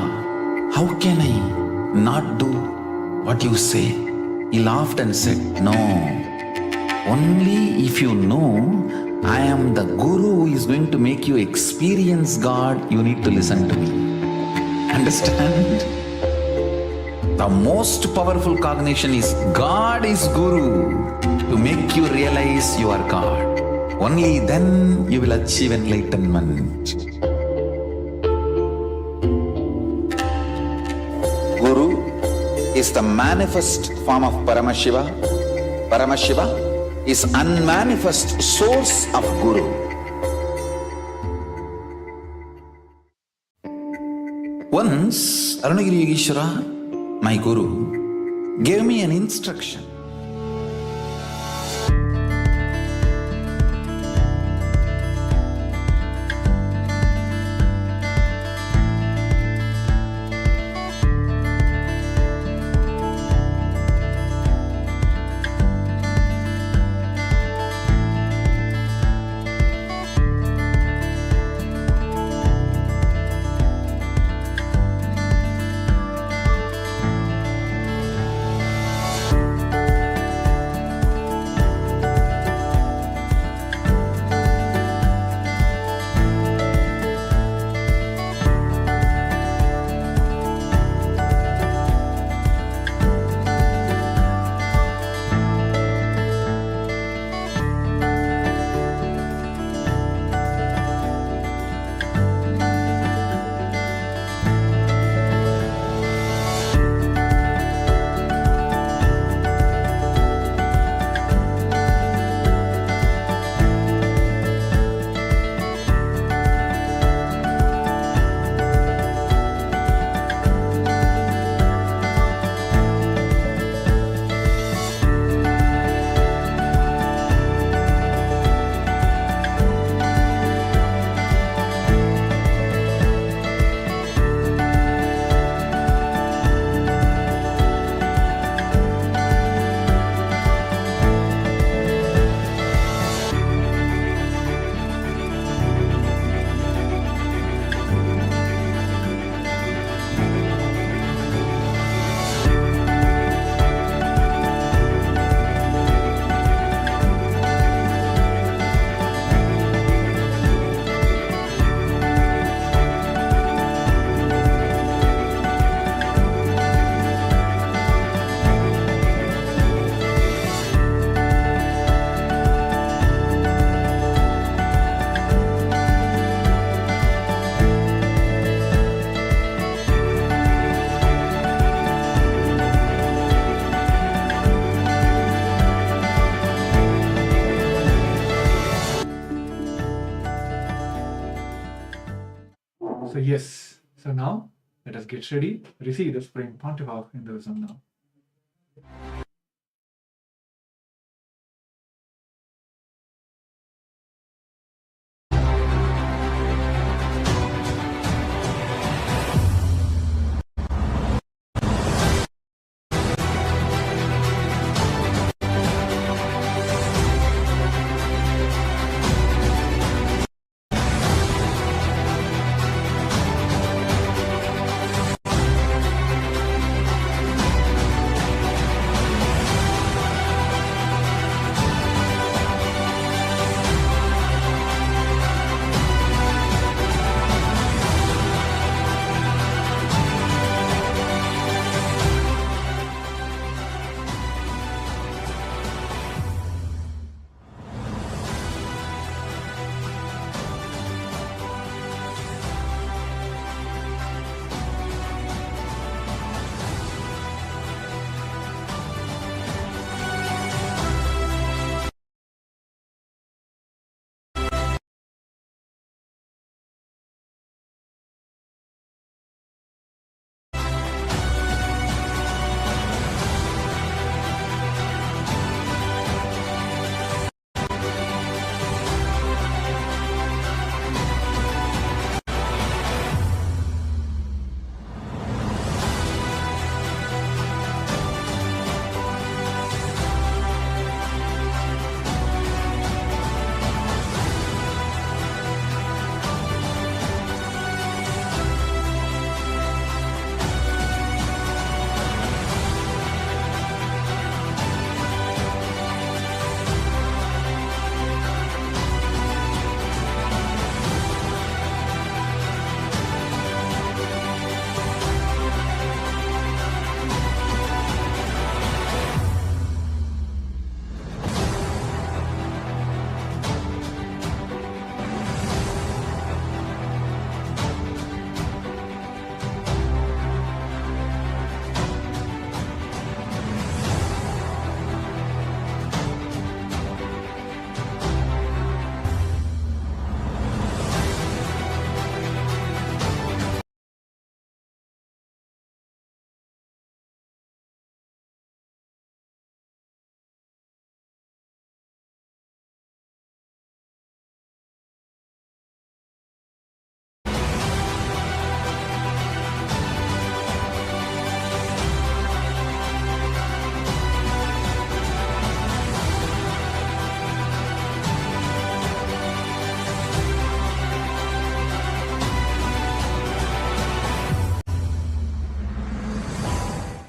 How can I not do what you say?" He laughed and said, "No, only if you know I am the Guru who is going to make you experience God, you need to listen to me." Understand? The most powerful cognition is God is Guru to make you realize you are God. Only then you will achieve enlightenment. Guru is the manifest form of Paramashiva. Paramashiva is unmanifest source of Guru. Once, Arunagiri Yogeshwara, my guru, gave me an instruction. So yes, so now let us get ready to receive the Supreme Pontiff of Hinduism now.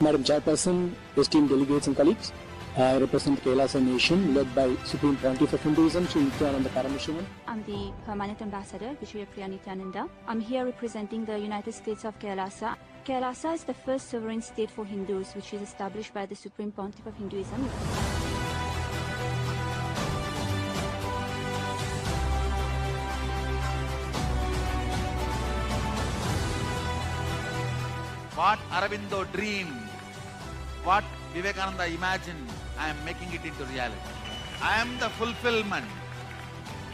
Madam Chairperson, esteemed delegates and colleagues, I represent KAILASA Nation led by Supreme Pontiff of Hinduism, Sri Nithyananda Paramashhivam. I'm the permanent ambassador, Guru Purnima Nityananda. I'm here representing the United States of KAILASA. KAILASA is the first sovereign state for Hindus, which is established by the Supreme Pontiff of Hinduism. What Aurobindo dreamed, what Vivekananda imagined, I am making it into reality. I am the fulfillment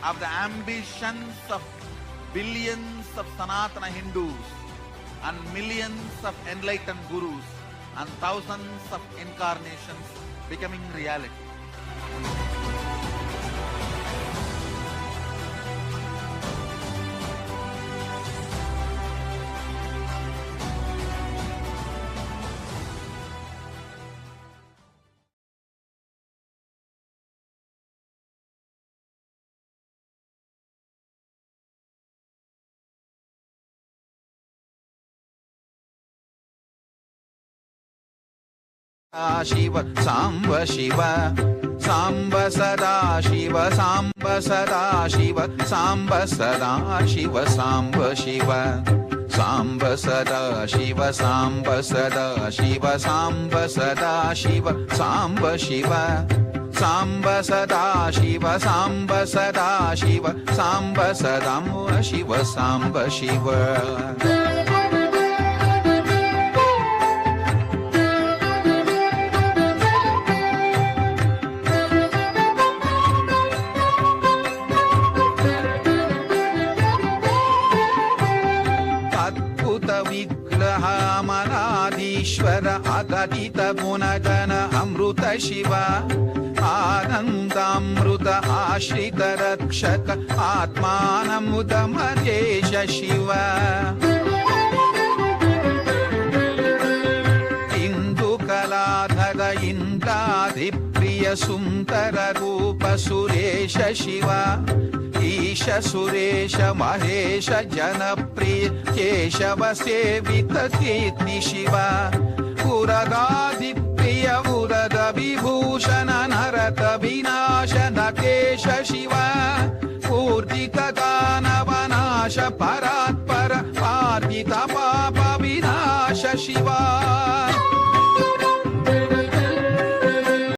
of the ambitions of billions of Sanatana Hindus and millions of enlightened gurus and thousands of incarnations becoming reality. Shiva, Samba Shiva, Samba Sada Shiva, Samba Sada Shiva, Samba Sada Shiva, Samba Shiva, Samba Sada Shiva, Samba Sada Shiva, Samba Sada Shiva, Samba Shiva, Samba Sada Shiva, Samba Sada Shiva, Samba Sada Shiva, Samba Shiva. Vigrahamanaadishwar agadita gunagana amruta shiva anandamruta ashrita rakshaka atmanamudamajesha shiva indukaladhara indradipriya sundara rupa suresha shiva Isha Suresha Mahesha Janapriya Keshava Sevita Kirti Shiva Uradadi Priya Urada Vibhushana Narata Vinasha Nakesha Shiva